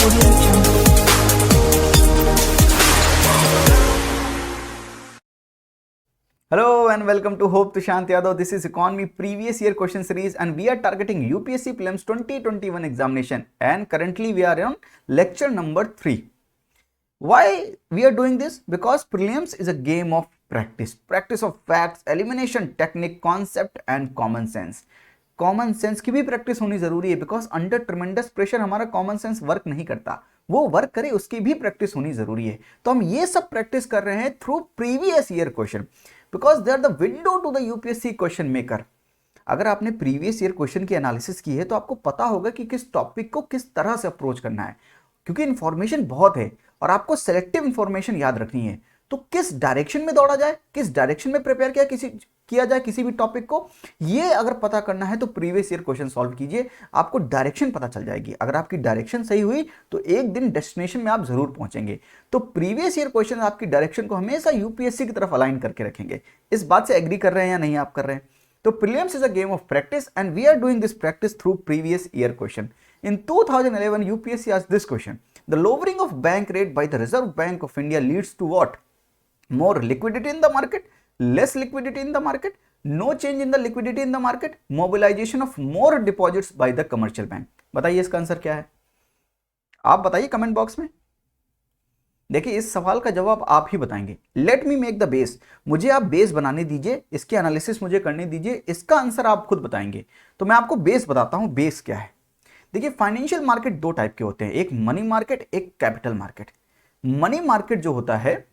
Audio Jungle. Hello and welcome to Hope Tushant Yadav. This is Economy previous year question series and we are targeting UPSC Prelims 2021 examination and currently we are on lecture number 3. Why we are doing this? Because prelims is a game of practice of facts, elimination technique, concept and common sense. Common sense की भी practice होनी जरूरी है because under tremendous pressure हमारा common sense work नहीं करता, वो work करे उसकी भी प्रैक्टिस होनी जरूरी है. तो हम ये सब प्रैक्टिस कर रहे हैं through previous year question because they are the window to the UPSC question maker. अगर आपने प्रीवियस ईयर क्वेश्चन की एनालिसिस की है तो आपको पता होगा कि किस टॉपिक को किस तरह से अप्रोच करना है, क्योंकि इंफॉर्मेशन बहुत है और आपको सेलेक्टिव इंफॉर्मेशन याद रखनी है. तो किस डायरेक्शन में दौड़ा जाए, किस डायरेक्शन में प्रिपेयर किया जाए किसी भी टॉपिक को, ये अगर पता करना है तो प्रीवियस ईयर क्वेश्चन सॉल्व कीजिए, आपको डायरेक्शन पता चल जाएगी. अगर आपकी डायरेक्शन सही हुई तो एक दिन डेस्टिनेशन में आप जरूर पहुंचेंगे. तो प्रीवियस ईयर क्वेश्चन आपकी डायरेक्शन को हमेशा यूपीएससी की तरफ अलाइन करके रखेंगे. इस बात से एग्री कर रहे हैं या नहीं आप कर रहे हैं? तो prelims is a game of practice and we are doing this practice through previous year question. In 2011, UPSC asked this question: the lowering of bank rate by the Reserve Bank of India leads to what? More liquidity in the market, less liquidity in the market, no change in the liquidity in the market, mobilization of more deposits by the commercial bank. बताइए इसका answer क्या है, आप बताइए comment box में. देखिए इस सवाल का जवाब आप ही बताएंगे. Let me make the base, मुझे आप बेस बनाने दीजिए, इसकी एनालिसिस मुझे करने दीजिए, इसका आंसर आप खुद बताएंगे. तो मैं आपको बेस बताता हूं, बेस क्या है. देखिए फाइनेंशियल मार्केट दो टाइप के होते हैं, एक मनी मार्केट, एक कैपिटल मार्केट. मनी मार्केट जो होता है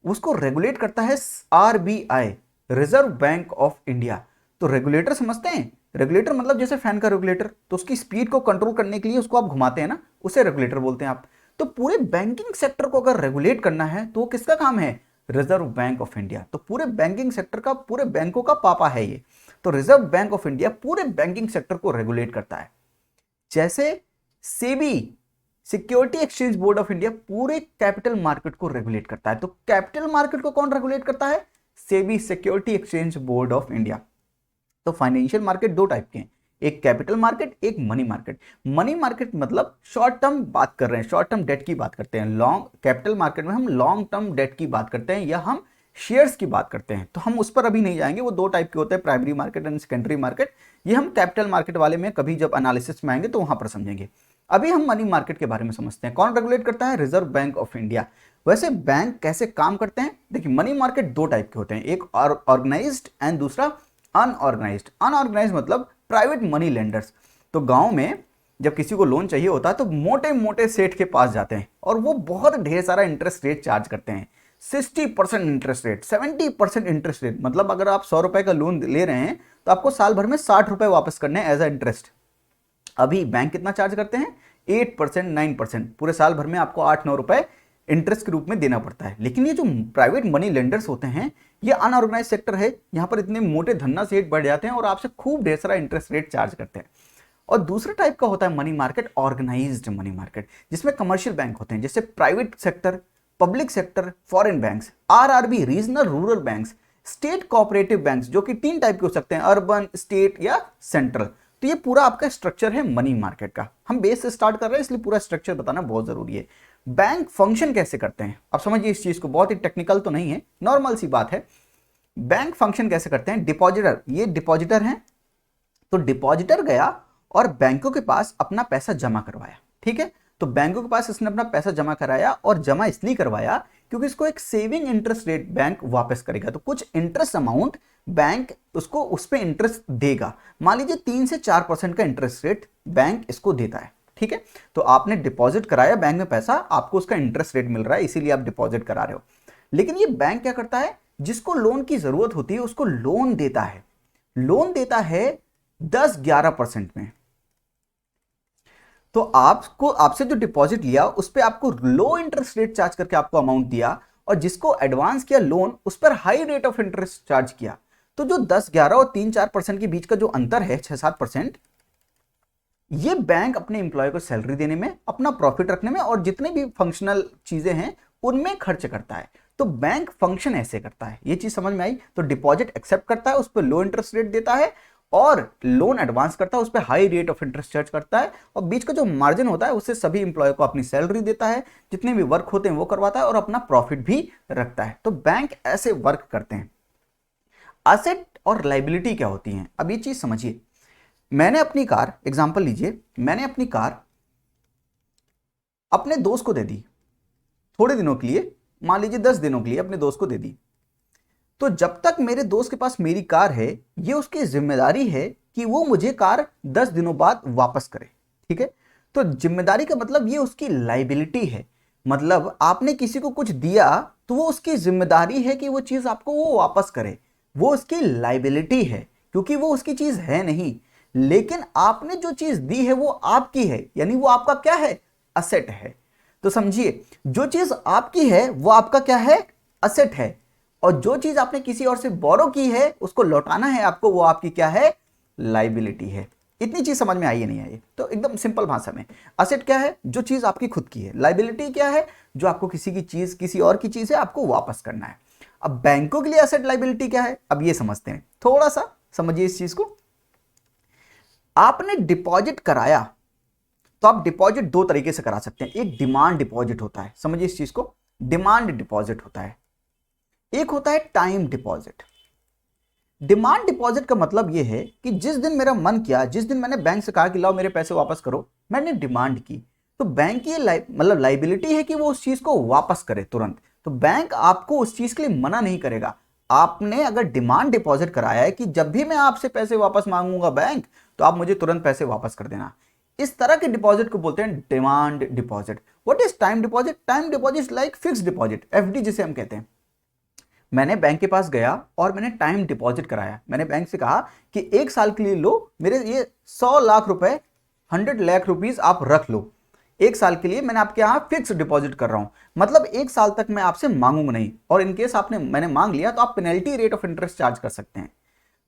उसको रेगुलेट करता है RBI, reserve bank of India. तो रेगुलेटर समझते हैं, रेगुलेटर मतलब जैसे फैन का रेगुलेटर, तो उसकी स्पीड को कंट्रोल करने के लिए उसको आप घुमाते हैं ना, उसे रेगुलेटर बोलते हैं आप. तो पूरे बैंकिंग सेक्टर को अगर रेगुलेट करना है तो किसका काम है? Reserve bank of India. तो पूरे बैंकिंग सेक्टर का, पूरे बैंकों का पापा है ये. तो रिजर्व बैंक ऑफ इंडिया पूरे बैंकिंग सेक्टर को रेगुलेट करता है. जैसे SEBI, security exchange board of India, पूरे कैपिटल मार्केट को रेगुलेट करता है. तो कैपिटल मार्केट को कौन रेगुलेट करता है? SEBI, security exchange board of India. तो फाइनेंशियल मार्केट दो टाइप के हैं, एक कैपिटल मार्केट, एक मनी मार्केट. मनी मार्केट मतलब शॉर्ट टर्म बात कर रहे हैं, शॉर्ट टर्म डेट की बात करते हैं. लॉन्ग कैपिटल मार्केट में हम लॉन्ग टर्म डेट की बात करते हैं या हम शेयर्स की बात करते हैं. तो हम उस पर अभी नहीं जाएंगे, वो दो टाइप के होते हैं, primary market and secondary market. ये हम कैपिटल मार्केट वाले में कभी जब एनालिसिस में आएंगे तो वहां पर समझेंगे. अभी हम मनी मार्केट के बारे में समझते हैं. कौन रेगुलेट करता है? Reserve bank of India. वैसे बैंक कैसे काम करते हैं? देखिए मनी मार्केट दो टाइप के होते हैं, एक ऑर्गेनाइज्ड एंड दूसरा अनऑर्गेनाइज्ड. अनऑर्गेनाइज्ड मतलब प्राइवेट मनी लेंडर्स. तो गांव में जब किसी को लोन चाहिए होता है तो मोटे मोटे सेठ के पास जाते हैं और वो बहुत ढेर सारा इंटरेस्ट रेट चार्ज करते हैं. 60% इंटरेस्ट रेट, 70% इंटरेस्ट रेट. मतलब अगर आप 100 रुपए का लोन ले रहे हैं तो आपको साल भर में 60 रुपए वापस करने हैं एज अ इंटरेस्ट. अभी बैंक कितना चार्ज करते हैं? 8%, 9%. पूरे साल भर में आपको 8-9 रुपए इंटरेस्ट के रूप में देना पड़ता है. लेकिन ये जो प्राइवेट मनी लेंडर्स होते हैं ये अनऑर्गेनाइज सेक्टर है. यहाँ पर इतने मोटे धन्ना सेठ बढ़ जाते हैं और आपसे खूब ढेर सारा इंटरेस्ट रेट चार्ज करते हैं. और दूसरे टाइप का होता है money market, organised money market, जिसमें कमर्शियल बैंक होते हैं, जैसे private sector, public sector, foreign banks, RRB, regional rural banks, state cooperative banks, जो कि तीन टाइप के हो सकते हैं, अर्बन, स्टेट या सेंट्रल. तो ये पूरा आपका स्ट्रक्चर है मनी मार्केट का. हम बेस से स्टार्ट कर रहे हैं इसलिए पूरा स्ट्रक्चर बताना बहुत जरूरी है. बैंक फंक्शन कैसे करते हैं आप समझिए इस चीज को, बहुत ही टेक्निकल तो नहीं है, नॉर्मल सी बात है. बैंक फंक्शन कैसे करते हैं? डिपॉजिटर, ये डिपॉजिटर हैं, तो डिपॉजिटर गया और बैंकों के पास अपना पैसा जमा करवाया. ठीक है, तो बैंकों के पास इसने अपना पैसा जमा कराया और जमा इसलिए करवाया क्योंकि इसको एक सेविंग इंटरेस्ट रेट बैंक वापस करेगा. तो कुछ इंटरेस्ट अमाउंट बैंक उसको उस पर इंटरेस्ट देगा. मान लीजिए 3 से 4% का इंटरेस्ट रेट बैंक इसको देता है. ठीक है, तो आपने डिपॉजिट कराया बैंक में पैसा, आपको उसका इंटरेस्ट रेट मिल रहा है, इसीलिए आप डिपॉजिट करा रहे हो. लेकिन ये बैंक क्या करता है? जिसको लोन की जरूरत होती है उसको लोन देता है. लोन देता है 10-11% में. तो आपसे जो डिपॉजिट लिया उस पर आपको लो इंटरेस्ट रेट चार्ज करके आपको अमाउंट दिया, और जिसको एडवांस किया लोन उस पर high rate of interest charge किया. तो जो 10-11 और 3-4% के बीच का जो अंतर है 6-7%, ये बैंक अपने एम्प्लॉय को सैलरी देने में, अपना प्रॉफिट रखने में और जितने भी फंक्शनल चीजें हैं उनमें खर्च करता है. तो बैंक फंक्शन ऐसे करता है. ये चीज समझ में आई? तो डिपॉजिट एक्सेप्ट करता है, उस पर लो इंटरेस्ट रेट देता है और लोन एडवांस करता है, उस पर high rate of interest charge करता है, और बीच का जो मार्जिन होता है उससे सभी इंप्लॉय को अपनी सैलरी देता है, जितने भी वर्क होते हैं वो करवाता है और अपना प्रॉफिट भी रखता है। तो बैंक ऐसे वर्क करते हैं। असेट और लाइबिलिटी क्या होती है, अब ये चीज समझिए। मैंने अपनी कार, एग्जांपल लीजिए, मैंने अपनी कार अपने दोस्त को दे दी थोड़े दिनों के लिए, मान लीजिए 10 दिनों के लिए अपने दोस्त को दे दी। तो जब तक मेरे दोस्त के पास मेरी कार है, ये उसकी जिम्मेदारी है कि वो मुझे कार 10 दिनों बाद वापस करे। ठीक है, तो जिम्मेदारी का मतलब ये उसकी लाइबिलिटी है। मतलब आपने किसी को कुछ दिया तो वो उसकी जिम्मेदारी है कि वो चीज आपको वो वापस करे, वो उसकी लाइबिलिटी है, क्योंकि वो उसकी चीज है नहीं। लेकिन आपने जो चीज दी है वो आपकी है, यानी वो आपका क्या है, असेट है। तो समझिए, जो चीज आपकी है वो आपका क्या है, असेट है, और जो चीज आपने किसी और से बोरो की है उसको लौटाना है आपको, वो आपकी क्या है, लाइबिलिटी है। इतनी चीज समझ में आई है नहीं आई? तो एकदम सिंपल भाषा में, असेट क्या है, जो चीज आपकी खुद की है। लाइबिलिटी क्या है, जो आपको किसी की चीज, किसी और की चीज है, आपको वापस करना है। अब बैंकों के लिए असेट लाइबिलिटी क्या है, अब ये समझते हैं, थोड़ा सा समझिए इस चीज को। आपने डिपॉजिट कराया, तो आप डिपॉजिट दो तरीके से करा सकते हैं। एक डिमांड डिपॉजिट होता है, समझिए इस चीज को, डिमांड डिपॉजिट होता है। एक होता है टाइम डिपॉजिट। डिमांड डिपॉजिट का मतलब यह है कि जिस दिन मेरा मन किया, जिस दिन मैंने बैंक से कहा कि लाओ मेरे पैसे वापस करो, मैंने डिमांड की, तो बैंक की मतलब लाइबिलिटी है कि वो उस चीज को वापस करे तुरंत। तो बैंक आपको उस चीज के लिए मना नहीं करेगा। आपने अगर डिमांड डिपॉजिट कराया है कि जब भी मैं आपसे पैसे वापस मांगूंगा बैंक, तो आप मुझे तुरंत पैसे वापस कर देना, इस तरह के डिपॉजिट को बोलते हैं demand deposit. What is time deposit? Time deposit like fixed deposit, FD जिसे हम कहते हैं। मैंने बैंक के पास गया और मैंने टाइम डिपॉजिट कराया। मैंने बैंक से कहा कि 1 साल के लिए लो मेरे ये 100 लाख रुपए, 100 लाख रुपीज आप रख लो, 1 साल के लिए मैंने आपके यहाँ फिक्स डिपॉजिट कर रहा हूं, मतलब 1 साल तक मैं आपसे मांगूंगा नहीं, और इनकेस मैंने मांग लिया तो आप penalty rate of interest charge कर सकते हैं।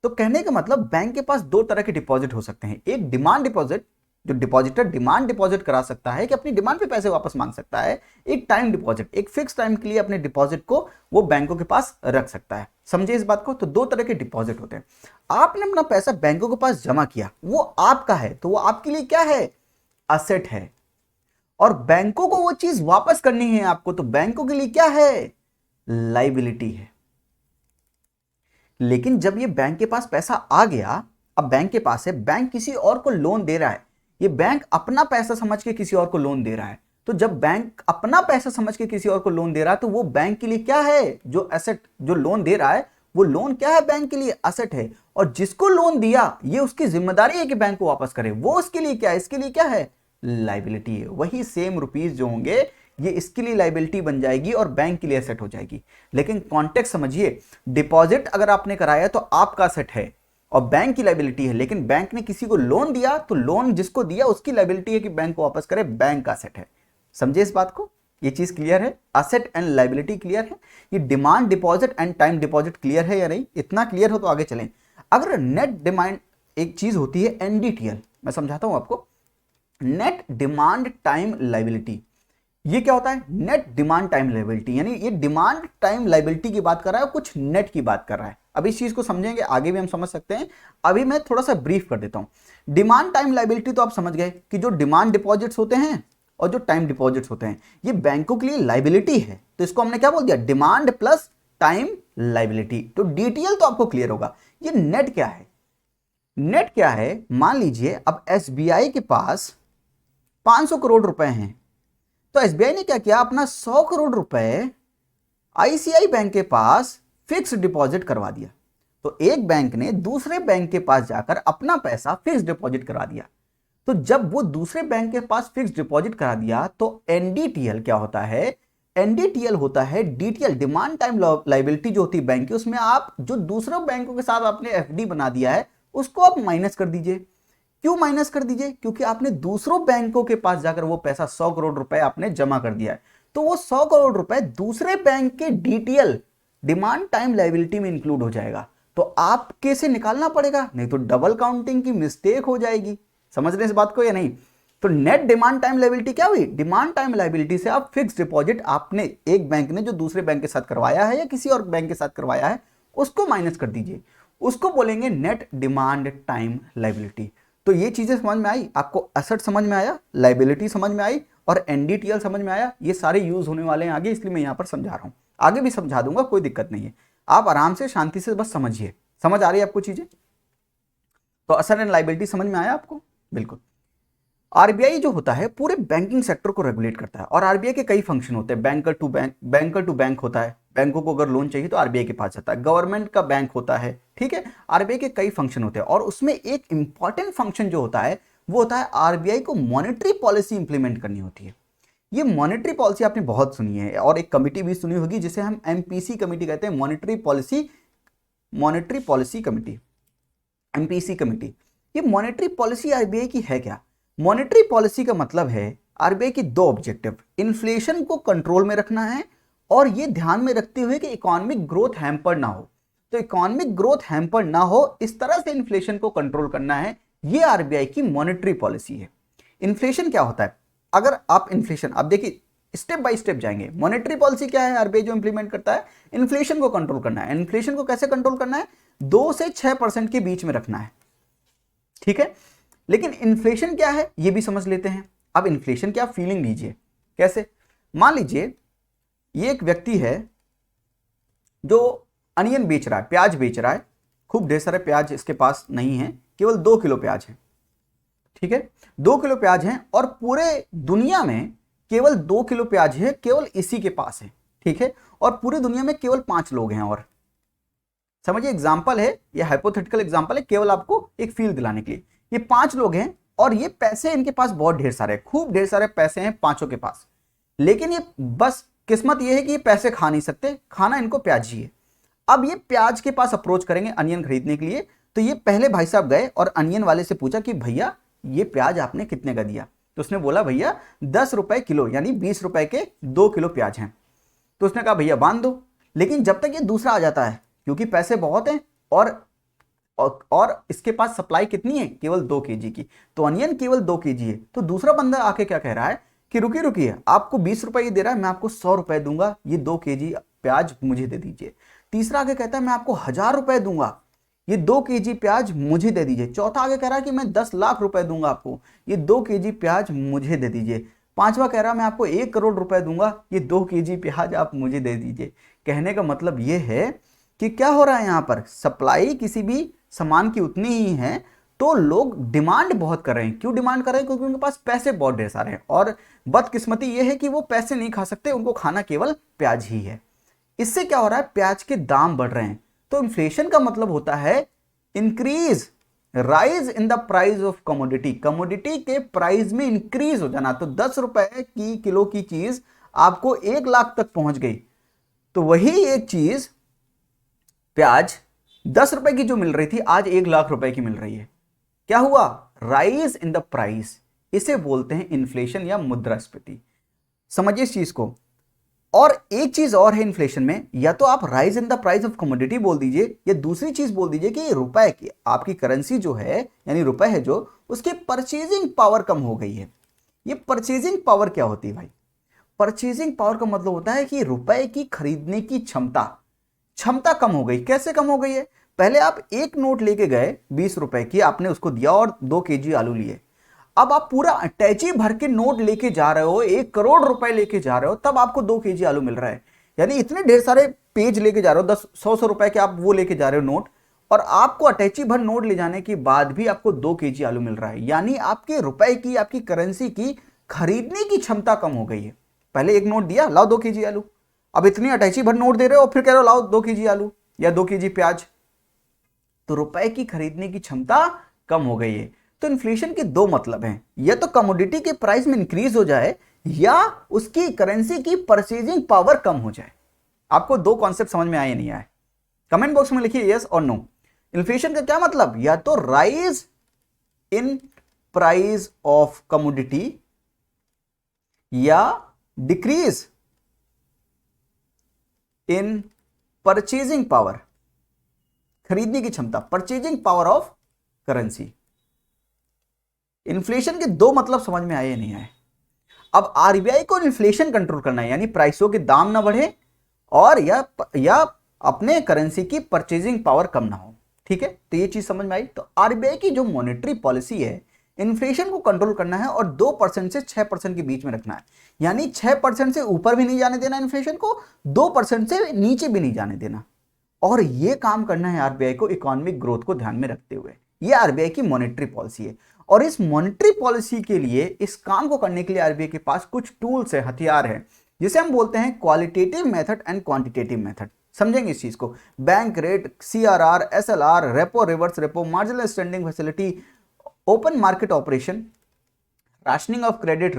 तो कहने का मतलब बैंक के पास दो तरह के डिपॉजिट हो सकते हैं। एक डिमांड डिपॉजिट, जो डिपॉजिटर डिमांड डिपॉजिट करा सकता है कि अपनी डिमांड पे पैसे वापस मांग सकता है। एक टाइम डिपॉजिट, एक फिक्स टाइम के लिए अपने डिपॉजिट को वो बैंकों के पास रख सकता है। समझे इस बात को? तो दो तरह के डिपॉजिट होते हैं। आपने अपना पैसा बैंकों के पास जमा किया, वो आपका है, तो वो आपके लिए क्या है, असेट है। और बैंकों को वो चीज वापस करनी है आपको, तो बैंकों के लिए क्या है, लाइबिलिटी है। लेकिन जब ये बैंक के पास पैसा आ गया, अब बैंक के पास है, बैंक किसी और को लोन दे रहा है, ये बैंक अपना पैसा समझ के किसी और को लोन दे रहा है। तो जब बैंक अपना पैसा समझ के किसी और को लोन दे रहा है, तो वो बैंक के लिए क्या है, जो एसेट, जो लोन दे रहा है, वो लोन क्या है, बैंक के लिए असेट है। और जिसको लोन दिया, ये उसकी जिम्मेदारी है कि बैंक को वापस करे, वो उसके लिए क्या है, इसके लिए क्या है, लाइबिलिटी है। वही सेम रुपीज जो होंगे, ये इसके लिए लाइबिलिटी बन जाएगी और बैंक के लिए एसेट हो जाएगी। लेकिन कॉन्टेक्स्ट समझिए, डिपॉजिट अगर आपने कराया तो आपका असेट है और बैंक की लाइबिलिटी है। लेकिन बैंक ने किसी को लोन दिया, तो लोन जिसको दिया उसकी लाइबिलिटी है कि बैंक को वापस करे, बैंक का असेट है। समझे इस बात को? ये चीज क्लियर है? असेट एंड लाइबिलिटी क्लियर है? ये demand deposit and time deposit clear है या नहीं? इतना क्लियर हो तो आगे चलें। अगर नेट डिमांड, एक चीज होती है एनडीटीएल, मैं समझाता हूं आपको, नेट डिमांड टाइम लाइबिलिटी। ये क्या होता है, नेट डिमांड टाइम लाइबिलिटी, यानी ये डिमांड टाइम लाइबिलिटी की बात कर रहा है, कुछ नेट की बात कर रहा है। अब इस चीज को समझेंगे, आगे भी हम समझ सकते हैं। अभी मैं थोड़ा सा ब्रीफ कर देता हूं। डिमांड टाइम लाइबिलिटी तो आप समझ गए कि जो डिमांड डिपॉजिट्स होते हैं और जो टाइम डिपॉजिट्स होते हैं, ये बैंकों के लिए लाइबिलिटी है। तो इसको हमने क्या बोल दिया, डिमांड प्लस टाइम लाइबिलिटी। तो डीटीएल तो आपको क्लियर होगा। ये नेट क्या है, नेट क्या है, मान लीजिए अब एसबीआई के पास 500 करोड़ रुपए हैं, तो एसबीआई ने क्या किया, अपना 100 करोड़ रुपए आईसीआई बैंक के पास फिक्स डिपॉजिट करवा दिया। तो एक बैंक ने दूसरे बैंक के पास जाकर अपना पैसा फिक्स डिपॉजिट करा दिया। तो जब वो दूसरे बैंक के पास फिक्स डिपॉजिट करा दिया, तो एनडीटीएल क्या होता है, एनडीटीएल होता है डीटीएल, डिमांड टाइम लाइबिलिटी जो होती है बैंक की, उसमें आप जो दूसरे बैंकों के साथ आपने एफडी बना दिया है उसको आप माइनस कर दीजिए। क्यों माइनस कर दीजिए? क्योंकि आपने दूसरों बैंकों के पास जाकर वो पैसा 100 करोड़ रुपए आपने जमा कर दिया है। तो वो 100 करोड़ रुपए दूसरे बैंक के डीटीएल, डिमांड टाइम लाइबिलिटी में इंक्लूड हो जाएगा। तो आप कैसे निकालना पड़ेगा, नहीं तो डबल काउंटिंग की मिस्टेक हो जाएगी। समझ रहे हैं इस बात को या नहीं? तो नेट डिमांड टाइम लाइबिलिटी क्या हुई, डिमांड टाइम लाइबिलिटी से आप फिक्स डिपॉजिट आपने एक बैंक ने जो दूसरे बैंक के साथ करवाया है या किसी और बैंक के साथ करवाया है, उसको माइनस कर दीजिए। उसको बोलेंगे नेट डिमांड टाइम लायबिलिटी। तो ये चीजें समझ में आई आपको, एसेट समझ में आया, लायबिलिटी समझ में आई और एनडीटीएल समझ में आया। ये सारे यूज होने वाले हैं आगे, इसलिए मैं यहाँ पर समझा रहा हूँ, आगे भी समझा दूंगा, कोई दिक्कत नहीं है। आप आराम से शांति से बस समझिए। समझ आ रही है आपको चीजें? तो एसेट एंड लायबिलिटी समझ में आया आपको? बिल्कुल। आरबीआई जो होता है पूरे बैंकिंग सेक्टर को रेगुलेट करता है और आरबीआई के कई फंक्शन होते हैं। बैंकर टू बैंक होता है, बैंकों को अगर लोन चाहिए तो आरबीआई के पास जाता है। गवर्नमेंट का बैंक होता है, ठीक है। आरबीआई के कई फंक्शन होते हैं और उसमें एक इंपॉर्टेंट फंक्शन जो होता है वो होता है आरबीआई को मॉनेटरी पॉलिसी इंप्लीमेंट करनी होती है। ये मॉनेटरी पॉलिसी आपने बहुत सुनी है और एक कमिटी भी सुनी होगी जिसे हम एमपीसी कमिटी कहते हैं, monetary policy committee, MPC committee. ये मॉनेटरी पॉलिसी आरबीआई की है क्या? मॉनेटरी पॉलिसी का मतलब है आरबीआई की दो ऑब्जेक्टिव, इन्फ्लेशन को कंट्रोल में रखना है और ये ध्यान में रखते हुए कि इकोनॉमिक ग्रोथ हैम्पर ना हो। तो इकोनॉमिक ग्रोथ हैम्पर ना हो इस तरह से इन्फ्लेशन को कंट्रोल करना है, ये आरबीआई की मॉनेटरी पॉलिसी है। इन्फ्लेशन क्या होता है? अगर आप इन्फ्लेशन, आप देखिए स्टेप बाय स्टेप जाएंगे। मॉनेटरी पॉलिसी क्या है आरबीआई जो इंप्लीमेंट करता है? इन्फ्लेशन को कंट्रोल करना है। इन्फ्लेशन को कैसे कंट्रोल करना है? 2 से 6% के बीच में रखना है, ठीक है। लेकिन इन्फ्लेशन क्या है ये भी समझ लेते हैं। अब इन्फ्लेशन क्या, फीलिंग लीजिए कैसे। मान लीजिए ये एक व्यक्ति है जो अनियन बेच रहा है, प्याज बेच रहा है, खूब ढेर सारे प्याज इसके पास नहीं है, केवल 2 किलो प्याज है, ठीक है। 2 किलो प्याज है और पूरे दुनिया में केवल 2 किलो प्याज है, केवल इसी के पास है, ठीक है। और पूरी दुनिया में केवल 5 लोग हैं। और समझिए एग्जाम्पल है, ये हाइपोथेटिकल एग्जाम्पल है, केवल आपको एक फील दिलाने के लिए। ये 5 लोग हैं और ये पैसे इनके पास बहुत ढेर सारे, खूब ढेर सारे पैसे हैं पांचों के पास। लेकिन ये बस किस्मत ये है कि ये पैसे खा नहीं सकते, खाना इनको प्याज ही है। अब ये प्याज के पास अप्रोच करेंगे अनियन खरीदने के लिए। तो ये पहले भाई साहब गए और अनियन वाले से पूछा कि भैया ये प्याज आपने कितने का दिया? तो उसने बोला भैया 10 रुपए किलो, यानी 20 रुपए के 2 किलो प्याज हैं। तो उसने कहा भैया बांध दो। लेकिन जब तक ये दूसरा आ जाता है, क्योंकि पैसे बहुत हैं और इसके पास सप्लाई कितनी है? केवल 2 केजी की। तो अनियन केवल 2 केजी है। तो दूसरा बंदा आके क्या कह रहा है कि रुकिए रुकिए, आपको 20 रुपए ये दे रहा है, मैं आपको 100 रुपए दूंगा, ये 2 केजी प्याज मुझे दे दीजिए। तीसरा आगे कहता है मैं आपको 1000 रुपए दूंगा, ये 2 केजी प्याज मुझे दे दीजिए। चौथा आगे कह रहा है कि मैं 10 लाख रुपए दूंगा आपको, ये 2 केजी प्याज मुझे दे दीजिए। पांचवा कह रहा है मैं आपको 1 करोड़ रुपए दूंगा, ये 2 केजी प्याज आप मुझे दे दीजिए। कहने का मतलब ये है कि क्या हो रहा है यहाँ पर, सप्लाई किसी भी सामान की उतनी ही है तो लोग डिमांड बहुत कर रहे हैं। क्यों डिमांड कर रहे हैं? क्योंकि उनके पास पैसे बहुत ढेर सारे हैं और बदकिस्मती ये है कि वो पैसे नहीं खा सकते, उनको खाना केवल प्याज ही है। इससे क्या हो रहा है? प्याज के दाम बढ़ रहे हैं। तो इन्फ्लेशन का मतलब होता है increase, rise in the price of commodity, commodity के प्राइस में इंक्रीज हो जाना। तो 10 रुपए की किलो की चीज आपको 1 लाख तक पहुंच गई, तो वही एक चीज प्याज 10 रुपए की जो मिल रही थी आज 1 लाख रुपए की मिल रही है। क्या हुआ? Rise in the price. इसे बोलते हैं इन्फ्लेशन या मुद्रास्फीति। समझिए इस चीज को। और एक चीज और है इन्फ्लेशन में, या तो आप rise in the price of commodity बोल दीजिए या दूसरी चीज बोल दीजिए कि रुपए की, आपकी करेंसी जो है यानी रुपए है जो, उसकी परचेजिंग पावर कम हो गई है। ये परचेजिंग पावर क्या होती है भाई? परचेजिंग पावर का मतलब होता है कि रुपए की खरीदने की क्षमता कम हो गई। कैसे कम हो गई है? पहले आप एक नोट लेके गए 20 रुपए की, आपने उसको दिया और 2 केजी आलू लिए। अब आप पूरा अटैची भर के नोट लेके जा रहे हो, 1 करोड़ रुपए लेके जा रहे हो, तब आपको 2 केजी आलू मिल रहा है। यानी इतने ढेर सारे पेज लेके जा रहे हो, 10-100 रुपए के आप वो लेके जा रहे हो नोट, और आपको अटैची भर नोट ले जाने के बाद भी आपको 2 केजी आलू मिल रहा है। यानी आपके रुपए की, आपकी करेंसी की खरीदने की क्षमता कम हो गई है। पहले एक नोट दिया, लाओ 2 केजी आलू, अब इतनी अटैची भर नोट दे रहे हो, फिर कह रहे हो लाओ 2 केजी आलू या 2 केजी प्याज। तो रुपए की खरीदने की क्षमता कम हो गई है। तो इन्फ्लेशन के 2 मतलब हैं, या तो कमोडिटी के प्राइस में इंक्रीज हो जाए या उसकी करेंसी की परचेजिंग पावर कम हो जाए। आपको 2 कॉन्सेप्ट समझ में आए या नहीं आए? कमेंट बॉक्स में लिखिए यस और नो। इन्फ्लेशन का क्या मतलब? या तो rise in price of commodity या डिक्रीज इन परचेजिंग पावर, खरीदने की क्षमता, purchasing power of currency. Inflation के 2 मतलब समझ में आए या नहीं आए? अब आरबीआई को इन्फ्लेशन कंट्रोल करना है, यानी प्राइसों के दाम ना बढ़े और या अपने करेंसी की परचेजिंग पावर कम ना हो। ठीक है, तो ये चीज समझ में आई। तो आरबीआई की जो मॉनेटरी पॉलिसी है, इन्फ्लेशन को कंट्रोल करना है और 2% से 6% के बीच में रखना है, यानी 6% से ऊपर भी नहीं जाने देना इन्फ्लेशन को, 2% से नीचे भी नहीं जाने देना। और ये काम करना है आरबीआई को इकोनॉमिक ग्रोथ को ध्यान में रखते हुए। ये आरबीआई की मॉनेटरी पॉलिसी है। और इस मॉनेटरी पॉलिसी के लिए, इस काम को करने के लिए आरबीआई के पास कुछ टूल्स है, हथियार है, जिसे हम बोलते हैं qualitative method and quantitative method. समझेंगे इस चीज को। Bank rate, CRR, SLR, repo, reverse repo, marginal standing facility, open market operation, rationing of credit,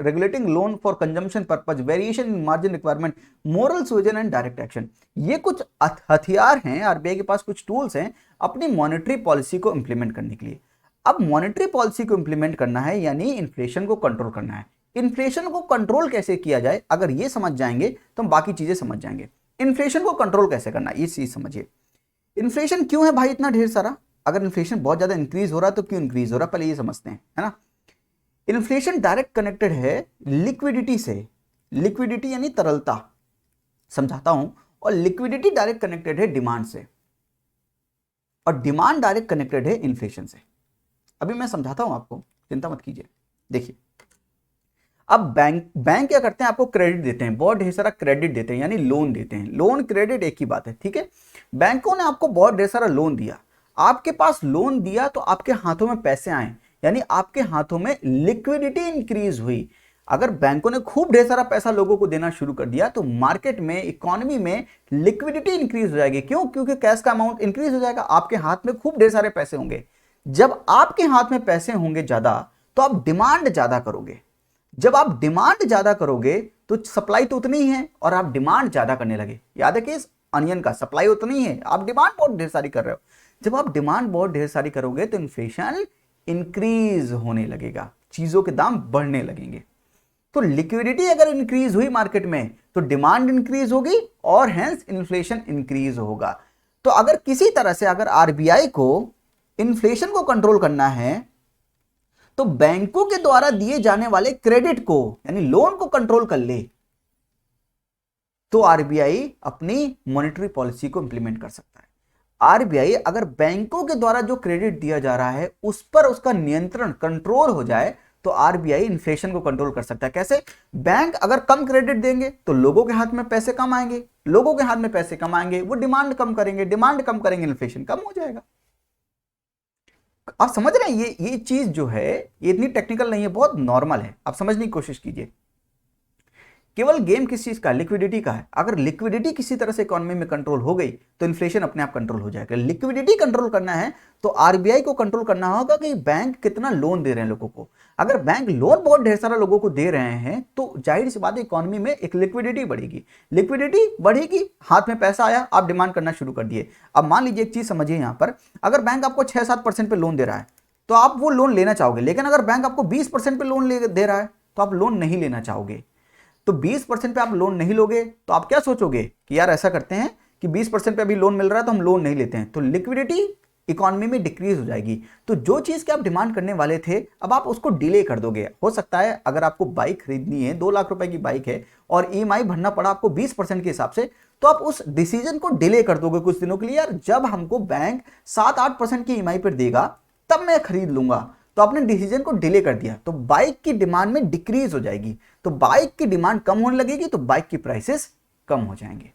regulating loan for consumption purpose, variation in margin requirement, moral suasion and direct action। ये कुछ हथियार हैं, RBI के पास कुछ tools हैं अपनी monetary policy को implement करने के लिए। अब मॉनेटरी पॉलिसी को इंप्लीमेंट करना है यानी इन्फ्लेशन को कंट्रोल करना है। इन्फ्लेशन को कंट्रोल कैसे किया जाए, अगर ये समझ जाएंगे तो हम बाकी चीजें समझ जाएंगे। इन्फ्लेशन को कंट्रोल कैसे करना है, ये चीज समझिए। इन्फ्लेशन क्यों है भाई इतना ढेर सारा? अगर इन्फ्लेशन बहुत ज्यादा इंक्रीज हो रहा है तो क्यों इंक्रीज हो रहा है, पहले ये समझते हैं, है ना। इन्फ्लेशन डायरेक्ट कनेक्टेड है लिक्विडिटी से। लिक्विडिटी यानी तरलता, समझाता हूं। और लिक्विडिटी डायरेक्ट कनेक्टेड है डिमांड से, और डिमांड डायरेक्ट कनेक्टेड है इन्फ्लेशन से। अभी मैं समझाता हूं आपको, चिंता मत कीजिए। देखिए, अब बैंक क्या करते हैं, आपको क्रेडिट देते हैं, बहुत ढेर सारा क्रेडिट देते हैं, यानी लोन देते हैं। लोन क्रेडिट एक ही बात है, ठीक है। बैंकों ने आपको बहुत ढेर सारा लोन दिया, आपके पास लोन दिया तो आपके हाथों में पैसे आए, यानी आपके हाथों में लिक्विडिटी इंक्रीज हुई। अगर बैंकों ने खूब ढेर सारा पैसा लोगों को देना शुरू कर दिया तो मार्केट में, इकोनॉमी में लिक्विडिटी इंक्रीज हो जाएगी। क्यों? क्योंकि कैश का अमाउंट इंक्रीज हो जाएगा, आपके हाथ में खूब ढेर सारे पैसे होंगे। जब आपके हाथ में पैसे होंगे ज्यादा तो आप डिमांड ज्यादा करोगे। जब आप डिमांड ज्यादा करोगे तो सप्लाई तो उतनी ही है और आप डिमांड ज्यादा करने लगे। याद है कि इस अनियन का सप्लाई उतनी ही है, आप डिमांड बहुत ढेर सारी कर रहे हो। जब आप डिमांड बहुत ढेर सारी करोगे तो इन्फ्लेशन इंक्रीज होने लगेगा, चीजों के दाम बढ़ने लगेंगे। तो लिक्विडिटी अगर इंक्रीज हुई मार्केट में तो डिमांड इंक्रीज होगी और हेंस इन्फ्लेशन इंक्रीज होगा। तो अगर किसी तरह से अगर आरबीआई को इन्फ्लेशन को कंट्रोल करना है तो बैंकों के द्वारा दिए जाने वाले क्रेडिट को यानी लोन को कंट्रोल कर ले, तो आरबीआई अपनी मॉनेटरी पॉलिसी को इंप्लीमेंट कर सकता है। आरबीआई अगर बैंकों के द्वारा जो क्रेडिट दिया जा रहा है उस पर उसका नियंत्रण, कंट्रोल हो जाए तो आरबीआई इन्फ्लेशन को कंट्रोल कर सकता है। कैसे? बैंक अगर कम क्रेडिट देंगे तो लोगों के हाथ में पैसे कम आएंगे, लोगों के हाथ में पैसे कम आएंगे, वो डिमांड कम करेंगे, डिमांड कम करेंगे, इन्फ्लेशन कम हो जाएगा। आप समझ रहे हैं? ये चीज जो है ये इतनी टेक्निकल नहीं है, बहुत नॉर्मल है, आप समझने की कोशिश कीजिए। केवल गेम किस चीज का, लिक्विडिटी का है। अगर लिक्विडिटी किसी तरह से इकोनॉमी में कंट्रोल हो गई तो इन्फ्लेशन अपने आप कंट्रोल हो जाएगा। लिक्विडिटी कंट्रोल करना है तो आरबीआई को कंट्रोल करना होगा कि बैंक कितना लोन दे रहे हैं लोगों को। अगर बैंक लोन बहुत ढेर सारा लोगों को दे रहे हैं तो जाहिर सी बात है इकोनॉमी में एक लिक्विडिटी बढ़ेगी। लिक्विडिटी बढ़ेगी, हाथ में पैसा आया, आप डिमांड करना शुरू कर दिए। अब मान लीजिए एक चीज समझिए, यहां पर अगर बैंक आपको 6-7% पे लोन दे रहा है तो आप वो लोन लेना चाहोगे, लेकिन अगर बैंक आपको 20% पे लोन दे रहा है तो आप लोन नहीं लेना चाहोगे। तो 20% पे आप लोन नहीं लोगे तो आप क्या सोचोगे कि यार ऐसा करते हैं कि 20% पे अभी लोन मिल रहा है तो हम लोन नहीं लेते हैं, तो लिक्विडिटी इकोनॉमी में डिक्रीज हो जाएगी। तो जो चीज के आप डिमांड करने वाले थे अब आप उसको डिले कर दोगे। हो सकता है अगर आपको बाइक खरीदनी है, 2 लाख रुपए की बाइक है और ईएमआई भरना पड़ा आपको 20% के हिसाब से, तो आप उस डिसीजन को डिले कर दोगे कुछ दिनों के लिए। यार जब हमको बैंक 7-8% की ईएमआई पर देगा तब मैं खरीद लूंगा, तो आपने डिसीजन को डिले कर दिया, तो बाइक की डिमांड में डिक्रीज हो जाएगी। तो बाइक की डिमांड कम होने लगेगी तो बाइक की प्राइसेस कम हो जाएंगे।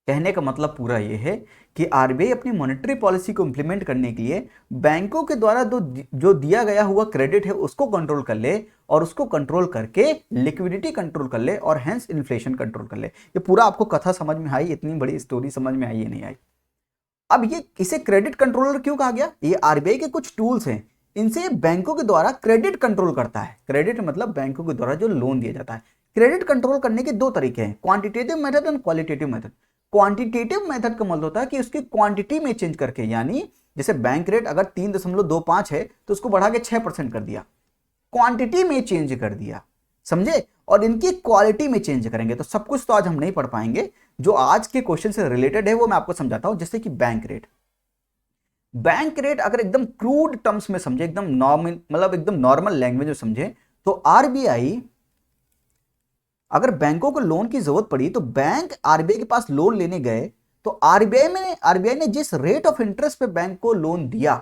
कहने का मतलब पूरा यह है कि आरबीआई अपनी मॉनेटरी पॉलिसी को इंप्लीमेंट करने के लिए बैंकों के द्वारा जो दिया गया हुआ क्रेडिट है उसको कंट्रोल कर ले, और उसको कंट्रोल करके लिक्विडिटी कंट्रोल कर ले और हेंस इन्फ्लेशन कंट्रोल कर ले। ये पूरा आपको कथा समझ में आई? इतनी बड़ी स्टोरी समझ में आई? नहीं आई? अब ये इसे क्रेडिट कंट्रोलर क्यों कहा गया? ये आरबीआई के कुछ टूल्स हैं, इनसे बैंकों के द्वारा क्रेडिट कंट्रोल करता है। क्रेडिट मतलब बैंकों के द्वारा जो लोन दिया जाता है। क्रेडिट कंट्रोल करने के 2 तरीके हैं, क्वांटिटेटिव मेथड और क्वालिटेटिव मेथड। क्वांटिटेटिव मेथड का मतलब होता है कि उसकी क्वांटिटी में चेंज करके, यानी जैसे बैंक रेट अगर 3.25 है तो उसको बढ़ा के 6% कर दिया, क्वांटिटी में चेंज कर दिया, समझे? और इनकी क्वालिटी में चेंज करेंगे। तो सब कुछ तो आज हम नहीं पढ़ पाएंगे, जो आज के क्वेश्चन से रिलेटेड है वो मैं आपको समझाता हूं। जैसे कि बैंक रेट, बैंक रेट अगर एकदम क्रूड टर्म्स में समझे, एकदम नॉर्मल मतलब एकदम नॉर्मल लैंग्वेज में समझे, तो आरबीआई अगर बैंकों को लोन की जरूरत पड़ी तो बैंक आरबीआई के पास लोन लेने गए तो आरबीआई ने जिस रेट ऑफ इंटरेस्ट पे बैंक को लोन दिया,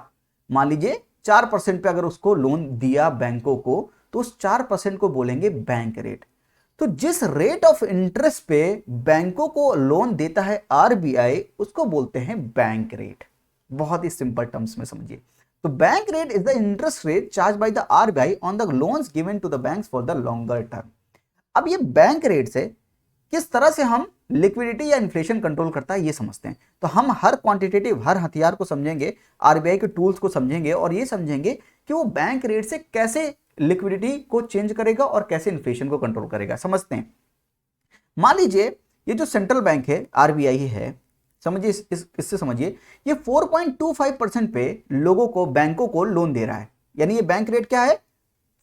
मान लीजिए 4% पे अगर उसको लोन दिया बैंकों को, तो उस 4% को बोलेंगे बैंक रेट। तो जिस रेट ऑफ इंटरेस्ट पे बैंकों को लोन देता है आरबीआई, उसको बोलते हैं बैंक रेट। बहुत ही सिंपल टर्म्स में समझिए। तो bank rate is the interest rate charge by the RBI on the loans given to the banks for the longer term. अब ये बैंक रेट से किस तरह से हम लिक्विडिटी या इन्फ्लेशन कंट्रोल करता है ये समझते हैं। तो हम हर क्वांटिटेटिव, हर हथियार को समझेंगे, आरबीआई के टूल्स को समझेंगे और ये समझेंगे कि वो बैंक रेट से कैसे लिक्विडिटी को चेंज करेगा और कैसे इन्फ्लेशन को कंट्रोल करेगा। समझते हैं। मान लीजिए ये जो सेंट्रल बैंक है, आरबीआई है, समझिए, इससे समझिए, ये 4.25% पे लोगों को, बैंकों को लोन दे रहा है। यानी ये बैंक रेट क्या है?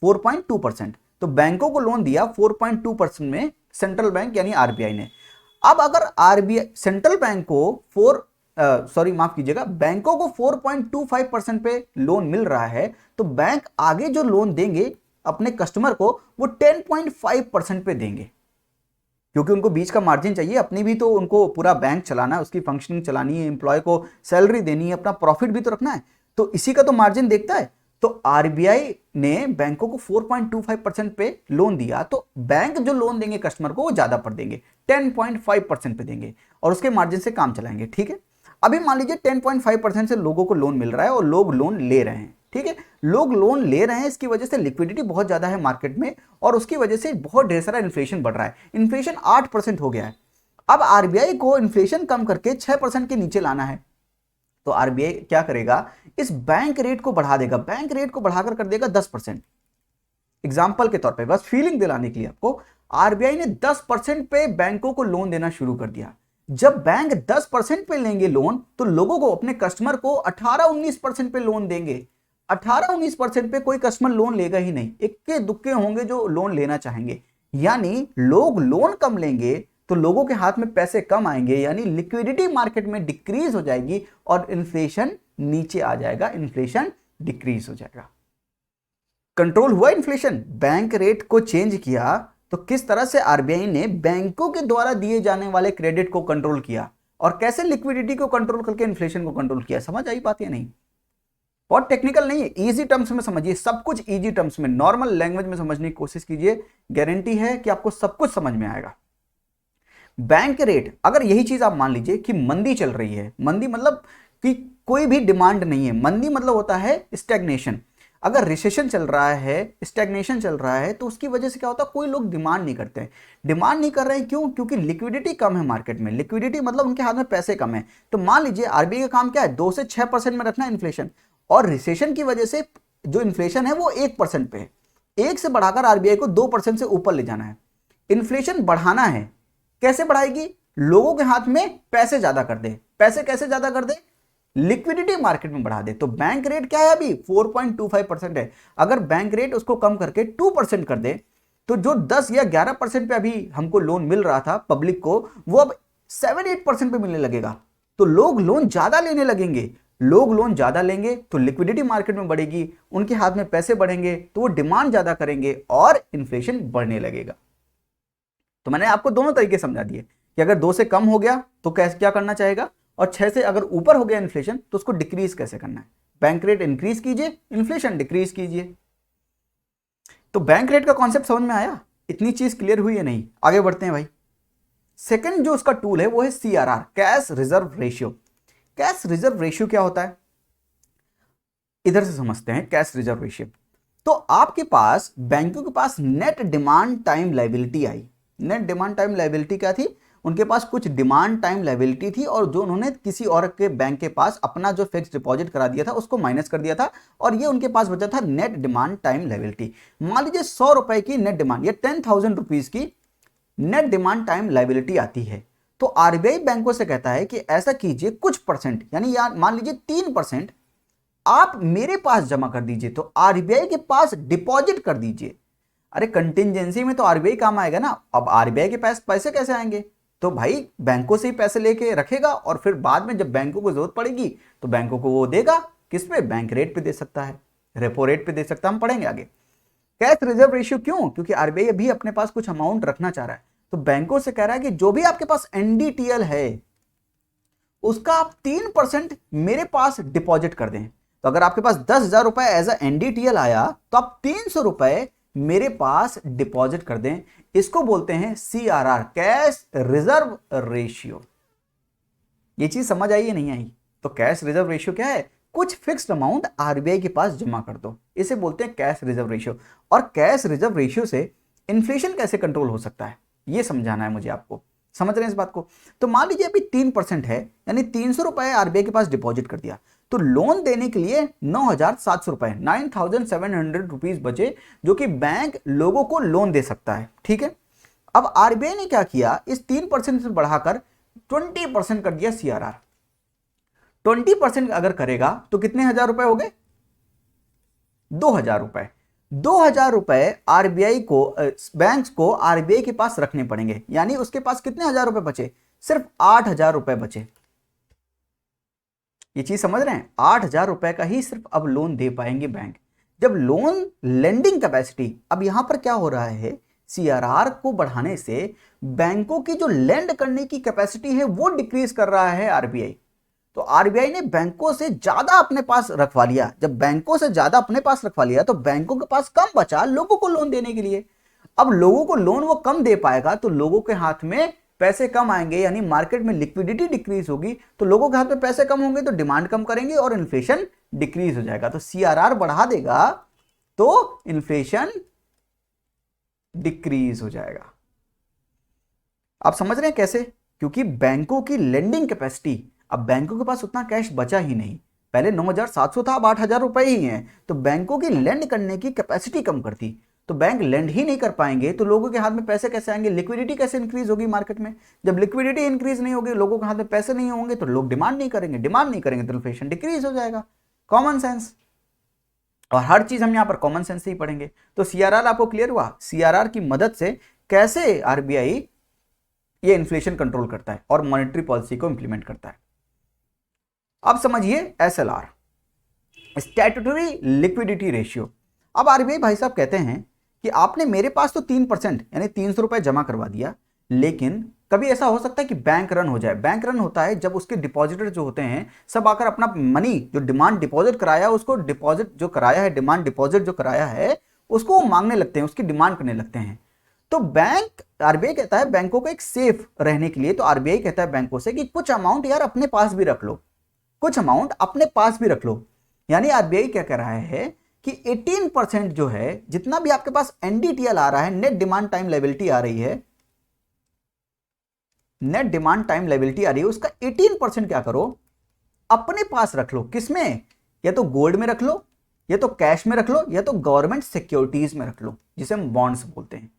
4.2%। तो बैंकों को लोन दिया 4.2% में सेंट्रल बैंक यानी आरबीआई ने। अब अगर आरबीआई सेंट्रल बैंक को माफ कीजिएगा, बैंकों को 4.25% पे लोन मिल रहा है, तो बैंक आगे जो लोन देंगे अपने कस्टमर को वो 10.5% पे देंगे, क्योंकि उनको बीच का मार्जिन चाहिए। अपनी भी तो उनको पूरा बैंक चलाना है, उसकी फंक्शनिंग चलानी है, एम्प्लॉय को सैलरी देनी है, अपना प्रॉफिट भी तो रखना है, तो इसी का तो मार्जिन देखता है। तो आरबीआई ने बैंकों को 4.25% पे लोन दिया, तो बैंक जो लोन देंगे कस्टमर को वो ज्यादा पर देंगे, 10.5% पे देंगे और उसके मार्जिन से काम चलाएंगे। ठीक है। अभी मान लीजिए 10.5% से लोगों को लोन मिल रहा है और लोग लोन ले रहे हैं। ठीक है, लोग लोन ले रहे हैं, इसकी वजह से लिक्विडिटी बहुत ज्यादा है मार्केट में और उसकी वजह से बहुत ढेर सारा इन्फ्लेशन बढ़ रहा है। इन्फ्लेशन 8% हो गया है। अब आरबीआई को इन्फ्लेशन कम करके 6% के नीचे लाना है, तो आरबीआई क्या करेगा? इस बैंक रेट को बढ़ा देगा, बैंक रेट को बढ़ाकर कर देगा 10%। एग्जाम्पल के तौर पे, बस फीलिंग दिलाने के लिए आपको, आरबीआई ने 10% पे बैंकों को लोन देना शुरू कर दिया। जब बैंक 10% पे लेंगे लोन, तो लोगों को, अपने कस्टमर को 18-19% पे लोन देंगे। 18-19% पे कोई कस्टमर लोन लेगा ही नहीं, इक्के दुक्के होंगे जो लोन लेना चाहेंगे। यानी लोग लोन कम लेंगे तो लोगों के हाथ में पैसे कम आएंगे, यानी लिक्विडिटी मार्केट में डिक्रीज हो जाएगी और इन्फ्लेशन नीचे आ जाएगा, इन्फ्लेशन डिक्रीज हो जाएगा। कंट्रोल हुआ इन्फ्लेशन, बैंक रेट को चेंज किया। तो किस तरह से आरबीआई ने बैंकों के द्वारा दिए जाने वाले क्रेडिट को कंट्रोल किया और कैसे लिक्विडिटी को कंट्रोल करके इन्फ्लेशन को कंट्रोल किया। समझ आई बात या नहीं? बहुत टेक्निकल नहीं है, इजी टर्म्स में समझिए, सब कुछ इजी टर्म्स में, नॉर्मल लैंग्वेज में समझने की कोशिश कीजिए, गारंटी है कि आपको सब कुछ समझ में आएगा। बैंक रेट, अगर यही चीज आप मान लीजिए कि मंदी चल रही है, मंदी मतलब कि कोई भी डिमांड नहीं है, मंदी मतलब होता है स्टैग्नेशन। अगर रिसेशन चल रहा है, स्टैग्नेशन चल रहा है, तो उसकी वजह से क्या होता है? कोई लोग डिमांड नहीं करते हैं। डिमांड नहीं कर रहे हैं, क्यों? क्योंकि लिक्विडिटी कम है मार्केट में। लिक्विडिटी मतलब उनके हाथ में पैसे कम है। तो मान लीजिए आरबीआई का काम क्या है? 2 से 6% में रखना इन्फ्लेशन, और रिसेशन की वजह से जो इन्फ्लेशन है वो 1% पे है। 1 से बढ़ाकर आरबीआई को 2% से ऊपर ले जाना है। इन्फ्लेशन बढ़ाना है, कैसे बढ़ाएगी? लोगों के हाथ में पैसे ज्यादा कर दे। पैसे कैसे ज्यादा कर दे? लिक्विडिटी मार्केट में बढ़ा दे। तो बैंक रेट क्या है? अभी 4.25% है। अगर बैंक रेट उसको कम करके 2% कर दे, तो जो 10 या 11% पे अभी हमको लोन मिल रहा था पब्लिक को, वो अब 7-8% पे मिलने लगेगा। तो लोग लोन ज्यादा लेने लगेंगे। लोग लोन ज्यादा लेंगे तो लिक्विडिटी मार्केट में बढ़ेगी, उनके हाथ में पैसे बढ़ेंगे तो वो डिमांड ज्यादा करेंगे और इन्फ्लेशन बढ़ने लगेगा। तो मैंने आपको दोनों तरीके समझा दिए कि अगर 2 से कम हो गया तो कैसे, क्या करना चाहेगा, और 6 से अगर ऊपर हो गया इन्फ्लेशन तो उसको डिक्रीज कैसे करना है। बैंक रेट इंक्रीज कीजिए, इन्फ्लेशन डिक्रीज कीजिए। तो बैंक रेट का कॉन्सेप्ट समझ में आया? इतनी चीज क्लियर हुई है नहीं? आगे बढ़ते हैं भाई। सेकंड जो उसका टूल है वो है CRR, cash reserve ratio. Cash reserve ratio क्या होता है, इधर से समझते हैं। कैश रिजर्व रेशियो, तो आपके पास, बैंकों के पास नेट डिमांड टाइम लायबिलिटी आई। नेट डिमांड टाइम लायबिलिटी क्या थी? उनके पास कुछ डिमांड टाइम लायबिलिटी थी और जो उन्होंने किसी और के बैंक के पास अपना जो फिक्स डिपॉजिट करा दिया था उसको माइनस कर दिया था, और ये उनके पास बचा था नेट डिमांड टाइम लायबिलिटी। मान लीजिए 100 रुपए की नेट डिमांड या 10,000 रुपीज की नेट डिमांड टाइम लायबिलिटी आती है। तो आरबीआई बैंकों से कहता है कि ऐसा कीजिए, कुछ परसेंट, यानी मान लीजिए 3% आप मेरे पास जमा कर दीजिए, तो आरबीआई के पास डिपॉजिट कर दीजिए। अरे कंटिंजेंसी में तो आरबीआई काम आएगा ना। अब आरबीआई के पास पैसे कैसे आएंगे? तो भाई बैंकों से ही पैसे लेके रखेगा और फिर बाद में जब बैंकों को जरूरत पड़ेगी तो बैंकों को वो देगा। किस पे? बैंक रेट पे दे सकता है, रेपो रेट पे दे सकता है, हम पढ़ेंगे आगे। कैश रिजर्व रेशियो क्यों? क्योंकि आरबीआई अभी अपने पास कुछ अमाउंट रखना चाह रहा है, तो बैंकों से कह रहा है कि जो भी आपके पास एनडीटीएल है, उसका आप 3% मेरे पास डिपॉजिट कर दें। तो अगर आपके पास 10,000 रुपए एज अ एनडीटीएल आया तो आप 300 रुपए मेरे पास डिपॉजिट कर दें। इसको बोलते हैं सीआरआर, कैश रिजर्व रेशियो। ये चीज समझ आई या नहीं आई? तो कैश रिजर्व रेशियो क्या है? कुछ फिक्स्ड अमाउंट आरबीआई के पास जमा कर दो, इसे बोलते हैं कैश रिजर्व रेशियो। और कैश रिजर्व रेशियो से इन्फ्लेशन कैसे कंट्रोल हो सकता है, ये समझाना है मुझे आपको। समझ रहे हैं इस बात को? तो मान लीजिए अभी 3% है, यानी 300 रुपए आरबीआई के पास डिपॉजिट कर दिया, तो लोन देने के लिए 9,700 रुपए, 9,700 रुपीज बचे, जो कि बैंक लोगों को लोन दे सकता है। ठीक है, अब आरबीआई ने क्या किया, इस 3% से बढ़ाकर 20% कर दिया सीआरआर। 20% अगर करेगा तो कितने हजार रुपए हो गए? 2,000 रुपए। 2,000 रुपए आरबीआई को, बैंक्स को आरबीआई के पास रखने पड़ेंगे, यानी उसके पास कितने हजार रुपए बचे? सिर्फ 8,000 रुपए बचे। ये चीज समझ रहे हैं? 8,000 रुपए का ही सिर्फ अब लोन दे पाएंगे बैंक। जब लोन लेंडिंग कैपेसिटी, अब यहां पर क्या हो रहा है, सीआरआर को बढ़ाने से बैंकों की जो लेंड करने की कैपेसिटी है वो डिक्रीज कर रहा है आरबीआई। तो आरबीआई ने बैंकों से ज्यादा अपने पास रखवा लिया। जब बैंकों से ज्यादा अपने पास रखवा लिया तो बैंकों के पास कम बचा लोगों को लोन देने के लिए। अब लोगों को लोन वो कम दे पाएगा तो लोगों के हाथ में पैसे कम आएंगे, यानी मार्केट में लिक्विडिटी डिक्रीज होगी, तो लोगों के हाथ में पैसे कम होंगे तो डिमांड कम करेंगे और इन्फ्लेशन डिक्रीज हो जाएगा। तो सीआरआर बढ़ा देगा तो इन्फ्लेशन डिक्रीज हो जाएगा। आप समझ रहे हैं कैसे? क्योंकि बैंकों की लेंडिंग कैपेसिटी, अब बैंकों के पास उतना कैश बचा ही नहीं। पहले 9,700 था, अब 8,000 रुपए ही है। तो बैंकों की लेंड करने की कैपेसिटी कम करती, तो बैंक लेंड ही नहीं कर पाएंगे तो लोगों के हाथ में पैसे कैसे आएंगे? लिक्विडिटी कैसे इंक्रीज होगी मार्केट में? जब लिक्विडिटी इंक्रीज नहीं होगी, लोगों के हाथ में पैसे नहीं होंगे, तो लोग डिमांड नहीं करेंगे, डिमांड नहीं करेंगे तो इन्फ्लेशन डिक्रीज हो जाएगा। Common sense. और हर चीज हम यहां पर कॉमन सेंस से ही पढ़ेंगे। तो सीआरआर आपको क्लियर हुआ? सीआरआर की मदद से कैसे आरबीआई ये इन्फ्लेशन कंट्रोल करता है और मॉनेटरी पॉलिसी को इंप्लीमेंट करता है। अब समझिए एसएलआर, स्टैट्यूटरी लिक्विडिटी रेशियो। अब आरबीआई भाई साहब कहते हैं कि आपने मेरे पास तो 3% यानी 300 रुपए जमा करवा दिया, लेकिन कभी ऐसा हो सकता है कि बैंक रन हो जाए। बैंक रन होता है जब उसके डिपॉजिटर जो होते हैं सब आकर अपना मनी, जो डिमांड डिपॉजिट कराया, उसको डिपॉजिट जो कराया है, डिमांड डिपॉजिट जो कराया है, उसको वो मांगने लगते हैं, उसकी डिमांड करने लगते हैं। तो बैंक, आरबीआई कहता है बैंकों को एक सेफ रहने के लिए, तो आरबीआई कहता है बैंकों से कि कुछ अमाउंट यार अपने पास भी रख लो, कुछ अमाउंट अपने पास भी रख लो। यानी आरबीआई क्या कह रहा है कि 18% जो है, जितना भी आपके पास एनडीटीएल आ रहा है, नेट डिमांड टाइम लायबिलिटी आ रही है, नेट डिमांड टाइम लायबिलिटी आ रही है, उसका 18% क्या करो, अपने पास रख लो। किसमें? या तो गोल्ड में रख लो, या तो कैश में रख लो, या तो गवर्नमेंट सिक्योरिटीज में रख लो, जिसे हम बॉन्ड्स बोलते हैं।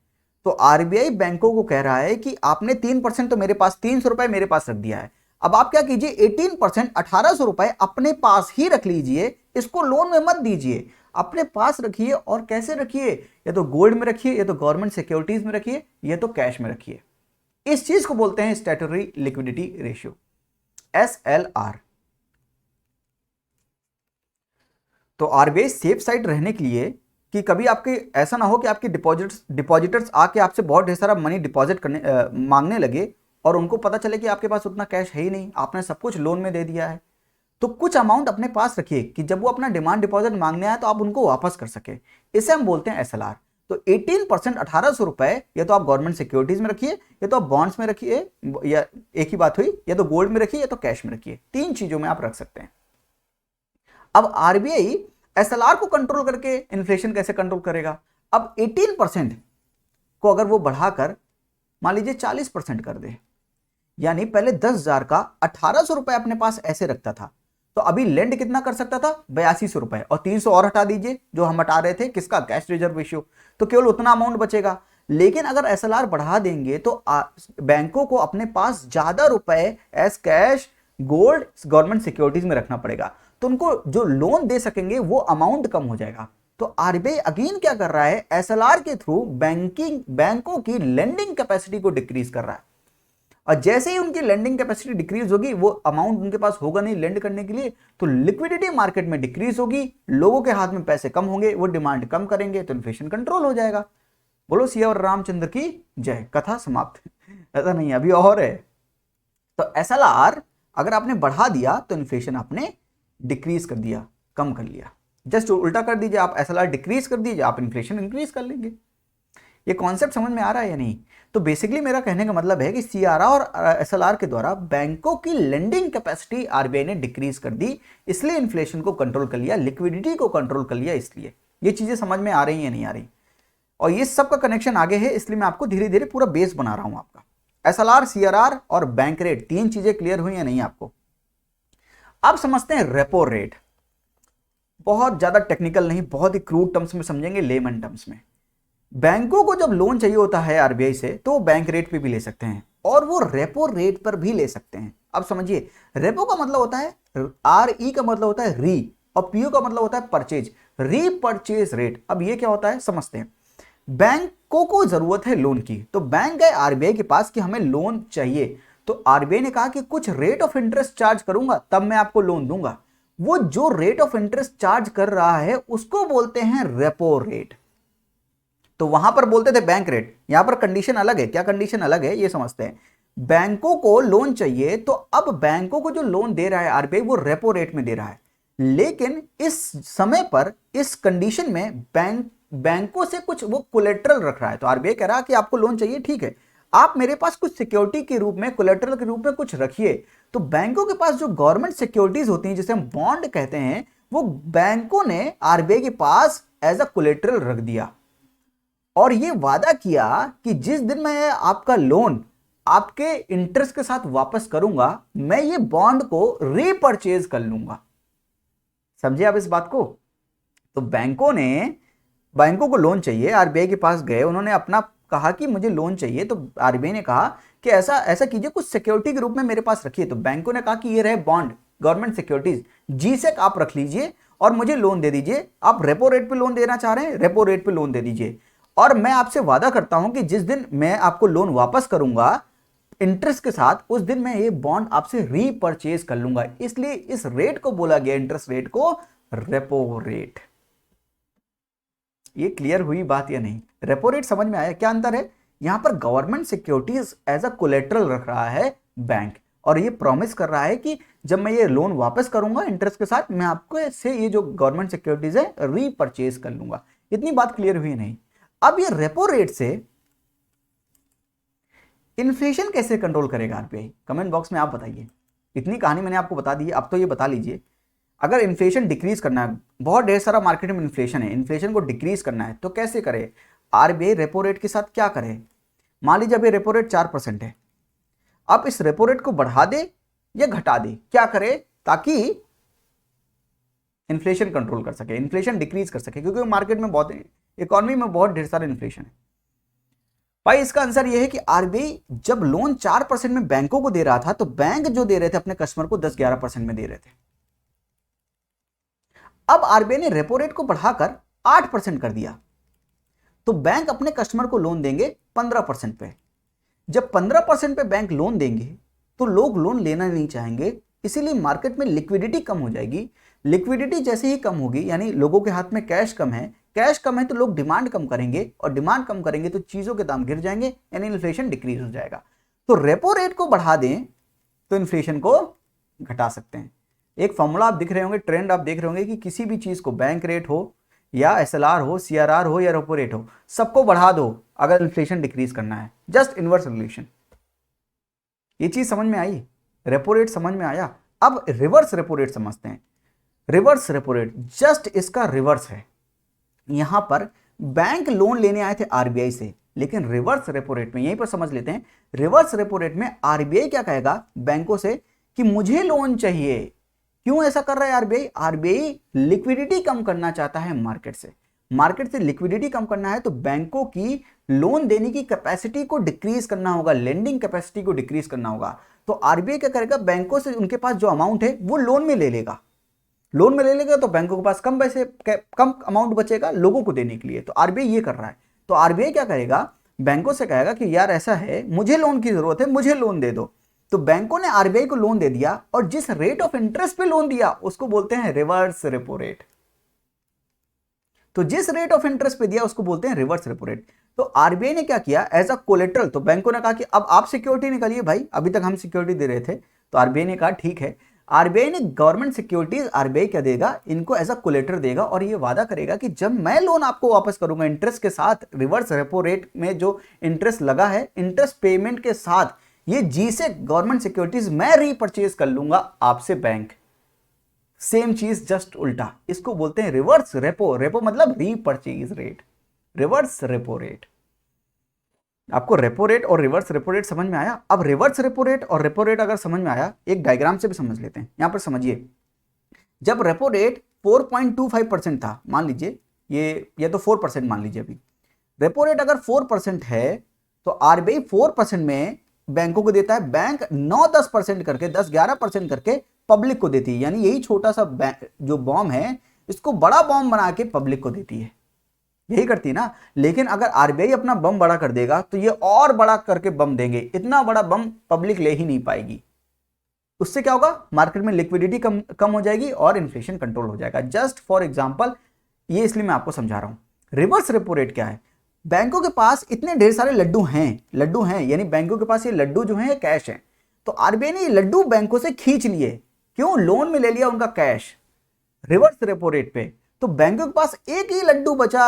तो आरबीआई बैंकों को कह रहा है कि आपने 3% तो मेरे पास, 300 रुपए मेरे पास रख दिया है, अब आप क्या कीजिए, 18% 1,800 रुपए अपने पास ही रख लीजिए, इसको लोन में मत दीजिए, अपने पास रखिए। और कैसे रखिए? या तो गोल्ड में रखिए, या तो गवर्नमेंट सिक्योरिटीज में रखिए, या तो कैश में रखिए। इस चीज को बोलते हैं स्टैट्यूटरी लिक्विडिटी रेशियो, एसएलआर। तो आरबीआई सेफ साइड रहने के लिए कि कभी आपके ऐसा ना हो कि आपके डिपॉजिटर्स आके आपसे बहुत ढेर सारा मनी डिपॉजिट करने मांगने लगे और उनको पता चले कि आपके पास उतना कैश है ही नहीं, आपने सब कुछ लोन में दे दिया है। तो कुछ अमाउंट अपने पास रखिए कि जब वो अपना डिमांड डिपॉजिट मांगने आए तो आप उनको वापस कर सके, इसे हम बोलते हैं एसएलआर। तो 18% 1,800 रुपए या तो आप गवर्नमेंट सिक्योरिटीज में रखिए, या तो आप बॉन्ड्स में रखिए, या एक ही बात हुई, या तो गोल्ड में रखिए या तो कैश में रखिए, तीन चीजों में आप रख सकते हैं। अब आरबीआई एसएलआर को कंट्रोल करके इन्फ्लेशन कैसे कंट्रोल करेगा? अब 18% को अगर वो बढ़ाकर मान लीजिए 40% कर दे, यानी पहले 10,000 का 1,800 रुपए अपने पास ऐसे रखता था, तो अभी लेंड कितना कर सकता था? 8200 रुपए, और 300 और हटा दीजिए जो हम हटा रहे थे, किसका? कैश रिजर्व रेशियो, तो केवल उतना अमाउंट बचेगा। लेकिन अगर एसएलआर बढ़ा देंगे तो बैंकों को अपने पास ज्यादा रुपए as cash, gold, government securities में रखना पड़ेगा, तो उनको जो लोन दे सकेंगे वो अमाउंट कम हो जाएगा। तो आरबीआई अगेन क्या कर रहा है? एसएलआर के थ्रू बैंकों की लेंडिंग कैपेसिटी को डिक्रीज कर रहा है। और जैसे ही उनकी लेंडिंग कैपेसिटी डिक्रीज होगी, वो अमाउंट उनके पास होगा नहीं लेंड करने के लिए, तो लिक्विडिटी मार्केट में डिक्रीज होगी, लोगों के हाथ में पैसे कम होंगे, वो डिमांड कम करेंगे, तो इन्फ्लेशन कंट्रोल हो जाएगा। बोलो सियावर रामचंद्र की जय। कथा समाप्त। ऐसा नहीं, अभी और है। तो एसएलआर अगर आपने बढ़ा दिया तो इन्फ्लेशन आपने डिक्रीज कर दिया, कम कर लिया। जस्ट उल्टा कर दीजिए, आप एसएलआर डिक्रीज कर दीजिए, आप इन्फ्लेशन इंक्रीज कर लेंगे। ये कॉन्सेप्ट समझ में आ रहा है या नहीं? तो बेसिकली मेरा कहने का मतलब है कि सीआरआर और एसएलआर के द्वारा बैंकों की लेंडिंग कैपेसिटी आरबीआई ने डिक्रीज कर दी, इसलिए इन्फ्लेशन को कंट्रोल कर लिया, लिक्विडिटी को कंट्रोल कर लिया। इसलिए ये चीजें समझ में आ रही हैं या नहीं आ रही? और ये सब का कनेक्शन आगे है, इसलिए मैं आपको धीरे धीरे पूरा बेस बना रहा हूं आपका। एसएलआर, सीआरआर और बैंक रेट, तीन चीजें क्लियर हुई या नहीं आपको? अब समझते हैं रेपो रेट। बहुत ज्यादा टेक्निकल नहीं, बहुत ही क्रूड टर्म्स में समझेंगे, लेमन टर्म्स में। बैंकों को जब लोन चाहिए होता है आरबीआई से तो वो बैंक रेट पे भी ले सकते हैं और वो रेपो रेट पर भी ले सकते हैं। अब समझिए, रेपो का मतलब होता है, आरई का मतलब होता है री, और पीओ का मतलब होता है परचेज, रीपर्चेज रेट। अब ये क्या होता है समझते हैं। बैंकों को जरूरत है लोन की, तो बैंक गए आरबीआई के पास कि हमें लोन चाहिए, तो आरबीआई ने कहा कि कुछ रेट ऑफ इंटरेस्ट चार्ज करूंगा तब मैं आपको लोन दूंगा। वो जो रेट ऑफ इंटरेस्ट चार्ज कर रहा है उसको बोलते हैं रेपो रेट। तो वहां पर बोलते थे बैंक रेट, यहां पर कंडीशन अलग है। क्या कंडीशन अलग है ये समझते हैं। बैंकों को लोन चाहिए, तो अब बैंकों को जो लोन दे रहा है आरबीआई वो रेपो रेट में दे रहा है, लेकिन इस समय पर इस कंडीशन में बैंकों से कुछ वो कोलेट्रल रख रहा है। तो आरबीआई कह रहा है कि आपको लोन चाहिए, ठीक है, आप मेरे पास कुछ सिक्योरिटी के रूप में, कोलेट्रल के रूप में कुछ रखिए। तो बैंकों के पास जो गवर्नमेंट सिक्योरिटीज होती हैं, जिसे हम बॉन्ड कहते हैं, वो बैंकों ने आरबीआई के पास एज अ कोलेट्रल रख दिया और ये वादा किया कि जिस दिन मैं आपका लोन आपके इंटरेस्ट के साथ वापस करूंगा, मैं ये बॉन्ड को रीपर्चेज कर लूंगा। समझे आप इस बात को? तो बैंकों को लोन चाहिए, आरबीआई के पास गए, उन्होंने अपना कहा कि मुझे लोन चाहिए, तो आरबीआई ने कहा कि ऐसा ऐसा कीजिए, कुछ सिक्योरिटी के रूप में मेरे पास रखिए। तो बैंकों ने कहा कि ये रहे बॉन्ड, गवर्नमेंट सिक्योरिटीज, जीसेक आप रख लीजिए और मुझे लोन दे दीजिए। आप रेपो रेट पे लोन देना चाह रहे हैं, रेपो रेट पे लोन दे दीजिए, और मैं आपसे वादा करता हूं कि जिस दिन मैं आपको लोन वापस करूंगा इंटरेस्ट के साथ, उस दिन मैं ये बॉन्ड आपसे रीपर्चेज कर लूंगा। इसलिए इस रेट को बोला गया, इंटरेस्ट रेट को, रेपो रेट। ये क्लियर हुई बात या नहीं? रेपो रेट समझ में आया? क्या अंतर है? यहां पर government securities as a collateral रख रहा है बैंक, और ये प्रॉमिस कर रहा है कि जब मैं ये लोन वापस करूंगा इंटरेस्ट के साथ, मैं आपको से ये जो गवर्नमेंट सिक्योरिटीज है रीपर्चेज कर लूंगा। इतनी बात क्लियर हुई नहीं? अब ये रेपो रेट से इन्फ्लेशन कैसे कंट्रोल करेगा आरबीआई? कमेंट बॉक्स में आप बताइए। इतनी कहानी मैंने आपको बता दी है, अब तो ये बता लीजिए, अगर इन्फ्लेशन डिक्रीज करना है, बहुत ढेर सारा मार्केट में इन्फ्लेशन है, इन्फ्लेशन को डिक्रीज करना है तो कैसे करे? आरबीआई रेपो रेट के साथ क्या करे? मान लीजिए अभी रेपो रेट 4% है, अब इस रेपो रेट को बढ़ा दे या घटा दे, क्या करे ताकि इन्फ्लेशन कंट्रोल कर सके, इन्फ्लेशन डिक्रीज कर सके, क्योंकि मार्केट में बहुत, इकोनॉमी में बहुत ढेर सारा इन्फ्लेशन है। भाई इसका आंसर यह है कि आरबीआई जब लोन 4% में बैंकों को दे रहा था, तो बैंक जो दे रहे थे अपने कस्टमर को 10-11% में दे रहे थे। अब आरबीआई ने रेपो रेट को बढ़ाकर 8% कर दिया, तो बैंक अपने कस्टमर को लोन देंगे 15% पे। जब 15% पे बैंक लोन देंगे तो लोग लोन लेना नहीं चाहेंगे, इसीलिए मार्केट में लिक्विडिटी कम हो जाएगी। लिक्विडिटी जैसे ही कम होगी, यानी लोगों के हाथ में कैश कम है, कैश कम है तो लोग डिमांड कम करेंगे, और डिमांड कम करेंगे तो चीजों के दाम गिर जाएंगे, यानी इन्फ्लेशन डिक्रीज हो जाएगा। तो रेपो रेट को बढ़ा दें तो इन्फ्लेशन को घटा सकते हैं। एक फॉर्मूला आप दिख रहे होंगे, ट्रेंड आप देख रहे होंगे कि किसी भी चीज को, बैंक रेट हो या एसएलआर हो, सीआरआर हो या रेपो रेट हो, सबको बढ़ा दो अगर इन्फ्लेशन डिक्रीज करना है। Just inverse relation. ये चीज समझ में आई? रेपो रेट समझ में आया? अब रिवर्स रेपो रेट समझते हैं। रिवर्स रेपो रेट जस्ट इसका रिवर्स है। यहां पर बैंक लोन लेने आए थे आरबीआई से, लेकिन रिवर्स रेपो रेट में, यहीं पर समझ लेते हैं, रिवर्स रेपो रेट में आरबीआई क्या कहेगा बैंकों से कि मुझे लोन चाहिए। क्यों ऐसा कर रहा है आरबीआई? आरबीआई लिक्विडिटी कम करना चाहता है मार्केट से। मार्केट से लिक्विडिटी कम करना है तो बैंकों की लोन देने की कैपेसिटी को डिक्रीज करना होगा, लेंडिंग कैपेसिटी को डिक्रीज करना होगा। तो आरबीआई क्या करेगा, बैंकों से उनके पास जो अमाउंट है वो लोन में ले लेगा। लोन में ले लेगा तो बैंकों के पास कम पैसे, कम अमाउंट बचेगा लोगों को देने के लिए। तो आरबीआई ये कर रहा है। तो आरबीआई क्या करेगा, बैंकों से कहेगा कि यार ऐसा है, मुझे लोन की जरूरत है, मुझे लोन दे दो। तो बैंकों ने आरबीआई को लोन दे दिया, और जिस रेट ऑफ इंटरेस्ट पे लोन दिया उसको बोलते हैं रिवर्स रेपो रेट। तो जिस रेट ऑफ इंटरेस्ट पे दिया उसको बोलते हैं रिवर्स रेपो रेट। तो आरबीआई ने क्या किया, एज अ कोलेट्रल, तो बैंकों ने कहा कि अब आप सिक्योरिटी निकालिए भाई, अभी तक हम सिक्योरिटी दे रहे थे, तो आरबीआई ने कहा ठीक है, आरबीआई ने गवर्नमेंट सिक्योरिटीज, आरबीआई क्या देगा, इनको एज अ कोलेटर देगा और ये वादा करेगा कि जब मैं लोन आपको वापस करूंगा इंटरेस्ट के साथ, रिवर्स रेपो रेट में जो इंटरेस्ट लगा है, इंटरेस्ट पेमेंट के साथ, ये जी से गवर्नमेंट सिक्योरिटीज मैं रीपर्चेज कर लूंगा आपसे बैंक। सेम चीज जस्ट उल्टा, इसको बोलते हैं रिवर्स रेपो। रेपो मतलब repurchase rate, reverse repo rate. आपको रेपो रेट और रिवर्स रेपो रेट समझ में आया? अब रिवर्स रेपो रेट और रेपो रेट अगर समझ में आया, एक डायग्राम से भी समझ लेते हैं। यहां पर समझिए, जब रेपो रेट 4.25% था, मान लीजिए ये तो 4% मान लीजिए, अभी रेपो रेट अगर 4% है तो आरबीआई 4% में बैंकों को देता है, बैंक 9-10% करके, 10-11% करके पब्लिक को देती है। यानी यही छोटा सा जो बॉम्ब है, इसको बड़ा बॉम्ब बना के पब्लिक को देती है, यही करती है ना। लेकिन अगर आरबीआई अपना बम बड़ा कर देगा तो ये और बड़ा करके बम देंगे, इतना बड़ा बम पब्लिक ले ही नहीं पाएगी। उससे क्या होगा, मार्केट में लिक्विडिटी कम हो जाएगी और इन्फ्लेशन कंट्रोल हो जाएगा। जस्ट फॉर एग्जांपल, ये इसलिए मैं आपको समझा रहा हूं। रिवर्स रेपो रेट क्या है, बैंकों के पास इतने ढेर सारे लड्डू हैं, यानी बैंकों के पास ये लड्डू जो है कैश है, तो आरबीआई ने ये लड्डू बैंकों से खींच लिए। क्यों? लोन में ले लिया उनका कैश रिवर्स रेपो रेट पे, तो बैंकों के पास एक ही लड्डू बचा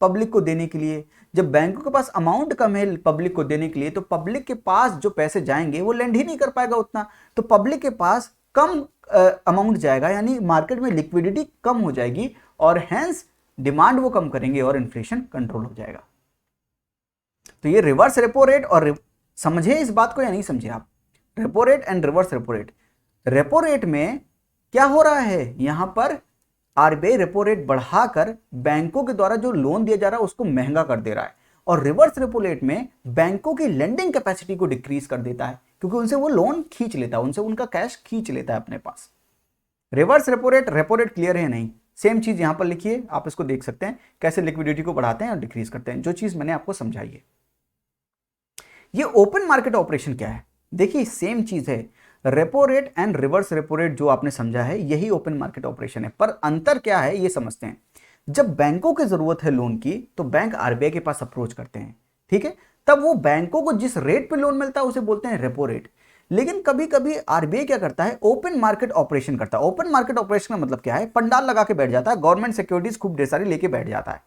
पब्लिक को देने के लिए। जब बैंकों के पास अमाउंट कम है पब्लिक को देने के लिए, तो पब्लिक के पास जो पैसे जाएंगे वो लेंड ही नहीं कर पाएगा उतना, तो पब्लिक के पास कम अमाउंट जाएगा, यानी मार्केट में लिक्विडिटी कम हो जाएगी और हेंस डिमांड वो कम करेंगे और इन्फ्लेशन कंट्रोल हो जाएगा। तो ये रिवर्स रेपो रेट और समझे इस बात को या नहीं समझे आप? Repo rate and reverse repo rate. Repo rate में क्या हो रहा है, यहां पर आरबीआई रेपो रेट बढ़ाकर बैंकों के द्वारा जो लोन दिया जा रहा है उसको महंगा कर दे रहा है, और रिवर्स रेपो रेट में बैंकों की लेंडिंग कैपेसिटी को डिक्रीज कर देता है, क्योंकि उनसे वो लोन खींच लेता है, उनसे उनका कैश खींच लेता है अपने पास। रिवर्स रेपो रेट क्लियर है नहीं? सेम चीज यहां पर लिखिए, आप इसको देख सकते हैं कैसे लिक्विडिटी को बढ़ाते हैं और डिक्रीज करते हैं, जो चीज मैंने आपको समझाई है। ये ओपन मार्केट ऑपरेशन क्या है, देखिए सेम चीज है, repo rate and reverse repo rate जो आपने समझा है यही ओपन मार्केट ऑपरेशन है। पर अंतर क्या है ये समझते हैं। जब बैंकों की जरूरत है लोन की तो बैंक आरबीआई के पास अप्रोच करते हैं, ठीक है, तब वो बैंकों को जिस रेट पे लोन मिलता है उसे बोलते हैं रेपो रेट। लेकिन कभी कभी आरबीआई क्या करता है, ओपन मार्केट ऑपरेशन करता है। ओपन मार्केट ऑपरेशन का मतलब क्या है, पंडाल लगा के बैठ जाता है, गवर्नमेंट सिक्योरिटीज खूब ढेर सारी लेके बैठ जाता है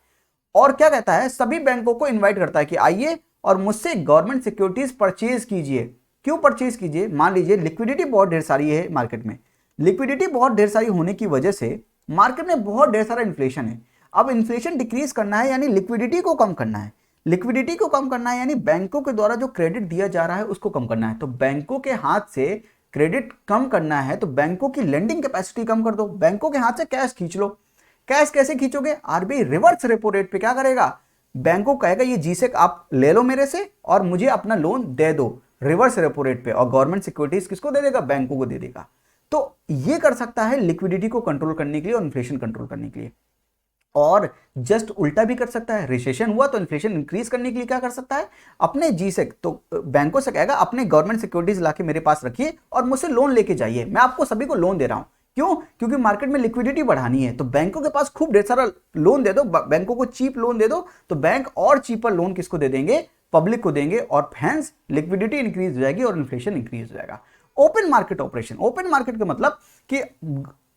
और क्या कहता है, सभी बैंकों को इन्वाइट करता है कि आइए और मुझसे गवर्नमेंट सिक्योरिटीज परचेज कीजिए। क्यों परचेज कीजिए? मान लीजिए लिक्विडिटी बहुत ढेर सारी है मार्केट में, लिक्विडिटी बहुत ढेर सारी होने की वजह से मार्केट में बहुत ढेर सारा इन्फ्लेशन है। अब इन्फ्लेशन डिक्रीज करना है यानी लिक्विडिटी को कम करना है, लिक्विडिटी को कम करना है यानी बैंकों के द्वारा जो क्रेडिट दिया जा रहा है उसको कम करना है। तो बैंकों के हाथ से क्रेडिट कम करना है तो बैंकों की लेंडिंग कैपेसिटी कम कर दो, बैंकों के हाथ से कैश खींच लो। कैश कैसे खींचोगे? आरबीआई रिवर्स रेपो रेट पे क्या करेगा, बैंक को कहेगा ये जीसेक आप ले लो मेरे से और मुझे अपना लोन दे दो रिवर्स रेपो रेट पे, और गवर्नमेंट सिक्योरिटीज किसको दे देगा, बैंकों को दे देगा। तो ये कर सकता है लिक्विडिटी को कंट्रोल करने के लिए और इन्फ्लेशन कंट्रोल करने के लिए, और जस्ट उल्टा भी कर सकता है। रिसेशन हुआ तो इन्फ्लेशन इंक्रीज करने के लिए क्या कर सकता है, अपने जीसेक तो बैंकों से कहेगा अपने गवर्नमेंट सिक्योरिटीज लाके मेरे पास रखिए और मुझसे लोन लेके जाइए, मैं आपको सभी को लोन दे रहा हूं। क्यों? क्योंकि मार्केट में लिक्विडिटी बढ़ानी है, तो बैंकों के पास खूब ढेर सारा लोन दे दो, बैंकों को चीप लोन दे दो, तो बैंक और चीपर लोन किसको दे देंगे, पब्लिक को देंगे, और हैंस लिक्विडिटी इंक्रीज हो जाएगी और इन्फ्लेशन इंक्रीज हो जाएगा। Open market operation, open market का मतलब कि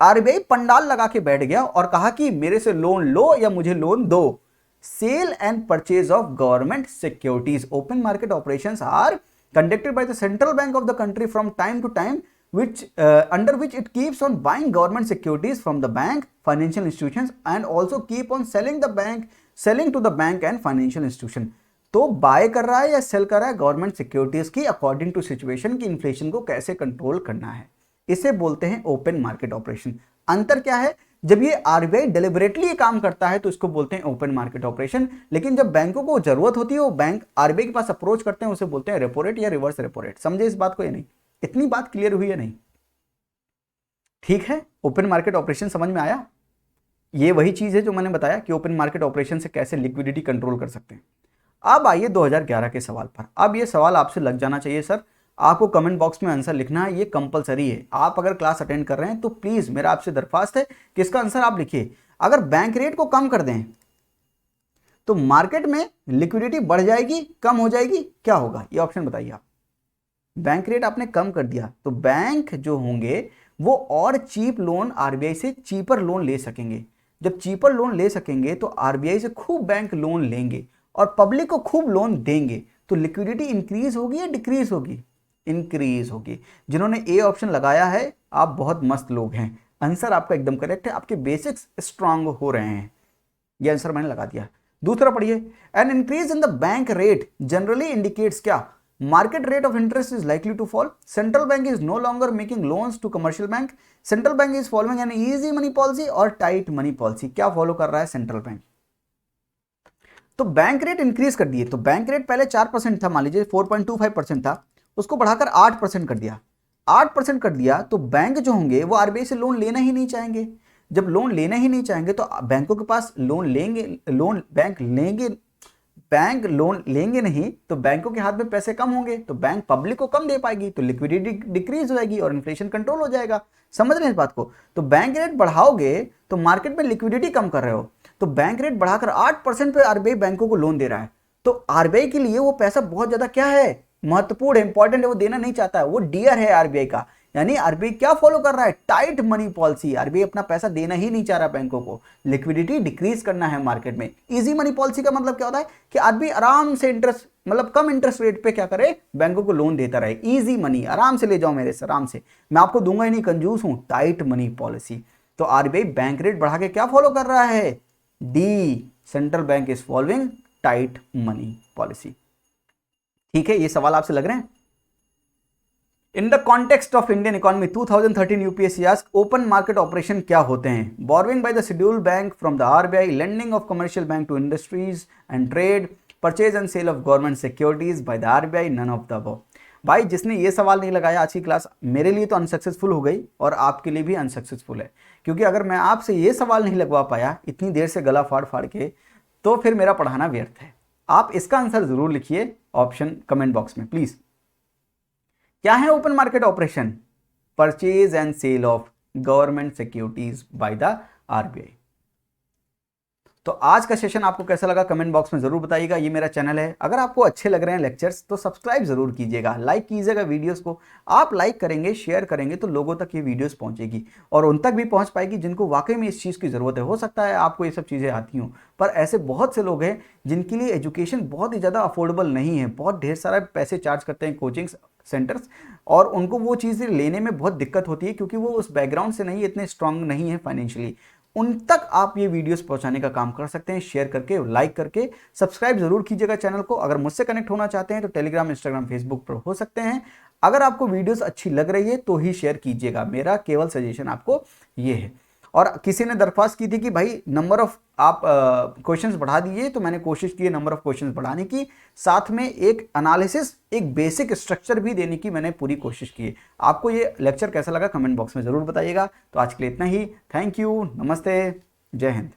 आरबीआई पंडाल लगा के बैठ गया और कहा कि मेरे से लोन लो या मुझे लोन दो। Sale and purchase of government securities, open market operations are conducted by the central bank of the country from time to time, which under which it keeps on buying government securities from the bank, financial institutions, and also keep on selling to the bank and financial institution. तो bye कर रहा है या cell कर रहा है government securities की according to situation की इन्फ्लेशन को कैसे कंट्रोल करना है, इसे बोलते हैं ओपन मार्केट ऑपरेशन। अंतर क्या है, जब ये आरबीआई डेलिबरेटली काम करता है तो इसको बोलते हैं ओपन मार्केट ऑपरेशन, लेकिन जब बैंकों को जरूरत होती है वो बैंक आरबीआई के पास अप्रोच करते हैं, उसे बोलते हैं रेपो रेट या रिवर्स रेपो रेट। समझे इस बात को या नहीं? इतनी बात क्लियर हुई है नहीं? ठीक है, ओपन मार्केट ऑपरेशन समझ में आया? ये वही चीज है जो मैंने बताया कि ओपन मार्केट ऑपरेशन से कैसे लिक्विडिटी कंट्रोल कर सकते हैं। अब आइए 2011 के सवाल पर। अब ये सवाल आपसे लग जाना चाहिए सर, आपको कमेंट बॉक्स में आंसर लिखना है, ये कंपलसरी है। आप अगर क्लास अटेंड कर रहे हैं तो प्लीज मेरा आपसे दरख्वास्त है कि इसका आंसर आप लिखिए। अगर बैंक रेट को कम कर दें तो मार्केट में लिक्विडिटी बढ़ जाएगी, कम हो जाएगी, क्या होगा? ये ऑप्शन बताइए आप। बैंक रेट आपने कम कर दिया तो बैंक जो होंगे वो और चीप लोन आरबीआई से चीपर लोन ले सकेंगे। जब चीपर लोन ले सकेंगे तो आरबीआई से खूब बैंक लोन लेंगे और पब्लिक को खूब लोन देंगे, तो लिक्विडिटी इंक्रीज होगी या डिक्रीज होगी? इंक्रीज होगी। जिन्होंने ए ऑप्शन लगाया है आप बहुत मस्त लोग हैं, आंसर आपका एकदम करेक्ट है, आपके बेसिक्स स्ट्रांग हो रहे हैं, ये आंसर मैंने लगा दिया। दूसरा पढ़िए, an increase in the bank rate generally indicates क्या? Market rate of interest is likely to fall, central bank is no longer making loans to commercial bank, central bank is following an easy money policy और tight money policy. क्या follow कर रहा है central bank? तो bank rate increase कर दिए, तो bank rate पहले 4% था, मान लीजिए 4.25% था, उसको बढ़ाकर 8% कर दिया। 8% कर दिया तो बैंक जो होंगे वो आरबीआई से लोन लेना ही नहीं चाहेंगे। जब लोन लेना ही नहीं चाहेंगे तो बैंकों के पास बैंक लोन लेंगे नहीं तो बैंकों के हाथ में पैसे कम होंगे, तो बैंक पब्लिक को कम दे पाएगी, तो लिक्विडिटी डिक्रीज होगी और इन्फ्लेशन कंट्रोल हो जाएगा। समझ रहे हैं इस बात को? तो बैंक रेट बढ़ाओगे तो मार्केट में लिक्विडिटी कम कर रहे हो, तो बैंक रेट बढ़ाकर 8% पे आरबीआई बैंकों को लोन दे रहा है, तो आरबीआई के लिए वो पैसा बहुत ज्यादा क्या है, महत्वपूर्ण है, इंपॉर्टेंट है, वो देना नहीं चाहता है, वो डियर है आरबीआई का। यानी आरबीआई क्या फॉलो कर रहा है? Tight money policy. आरबीआई अपना पैसा देना ही नहीं चाह रहा बैंकों को, लिक्विडिटी डिक्रीज करना है मार्केट में। इजी मनी पॉलिसी का मतलब क्या होता है कि आरबीआई आराम से इंटरेस्ट, मतलब कम इंटरेस्ट रेट पे क्या करे, बैंकों को लोन देता रहे। इजी मनी, आराम से ले जाओ मेरे से, आराम से, मैं आपको दूंगा ही नहीं, कंजूस हूं। Tight money policy. तो आरबीआई बैंक रेट बढ़ा के क्या फॉलो कर रहा है? D, central bank is following tight money policy. ठीक है, ये सवाल आपसे लग रहे हैं? In the context of Indian economy 2013 UPSC ask open market operation क्या होते हैं? Borrowing by the schedule bank from the RBI, lending of commercial bank to industries and trade, purchase and sale of government securities by the RBI, none of the above. भाई जिसने ये सवाल नहीं लगाया आज की क्लास मेरे लिए तो अनसक्सेसफुल हो गई और आपके लिए भी अनसक्सेसफुल है, क्योंकि अगर मैं आपसे ये सवाल नहीं लगवा पाया इतनी देर से गला फाड़ फाड़ के, तो फिर मेरा पढ़ाना व्यर्थ है। आप इसका आंसर जरूर लिखिए ऑप्शन कमेंट बॉक्स में प्लीज। क्या है open market operation? Purchase and sale of government securities by the RBI. तो आज का सेशन आपको कैसा लगा कमेंट बॉक्स में जरूर बताइएगा। ये मेरा चैनल है, अगर आपको अच्छे लग रहे हैं लेक्चर्स तो सब्सक्राइब जरूर कीजिएगा, लाइक कीजिएगा वीडियोस को। आप लाइक करेंगे, शेयर करेंगे तो लोगों तक ये वीडियोस पहुंचेगी और उन तक भी पहुंच पाएगी जिनको वाकई में इस चीज़ की ज़रूरत है। हो सकता है आपको ये सब चीज़ें आती हों, पर ऐसे बहुत से लोग हैं जिनके लिए एजुकेशन बहुत ही ज़्यादा अफोर्डेबल नहीं है, बहुत ढेर सारा पैसे चार्ज करते हैं कोचिंग सेंटर्स, और उनको वो चीज़ें लेने में बहुत दिक्कत होती है क्योंकि वो उस बैकग्राउंड से नहीं, इतने स्ट्रांग नहीं है फाइनेंशियली। उन तक आप ये वीडियोस पहुंचाने का काम कर सकते हैं, शेयर करके, लाइक करके। सब्सक्राइब जरूर कीजिएगा चैनल को। अगर मुझसे कनेक्ट होना चाहते हैं तो टेलीग्राम, इंस्टाग्राम, फेसबुक पर हो सकते हैं। अगर आपको वीडियोस अच्छी लग रही है तो ही शेयर कीजिएगा, मेरा केवल सजेशन आपको ये है। और किसी ने दरख्वास्त की थी कि भाई नंबर ऑफ आप क्वेश्चंस बढ़ा दीजिए, तो मैंने कोशिश की है नंबर ऑफ क्वेश्चंस बढ़ाने की, साथ में एक एनालिसिस, एक बेसिक स्ट्रक्चर भी देने की मैंने पूरी कोशिश की है। आपको ये लेक्चर कैसा लगा कमेंट बॉक्स में जरूर बताइएगा। तो आज के लिए इतना ही, थैंक यू, नमस्ते, जय हिंद।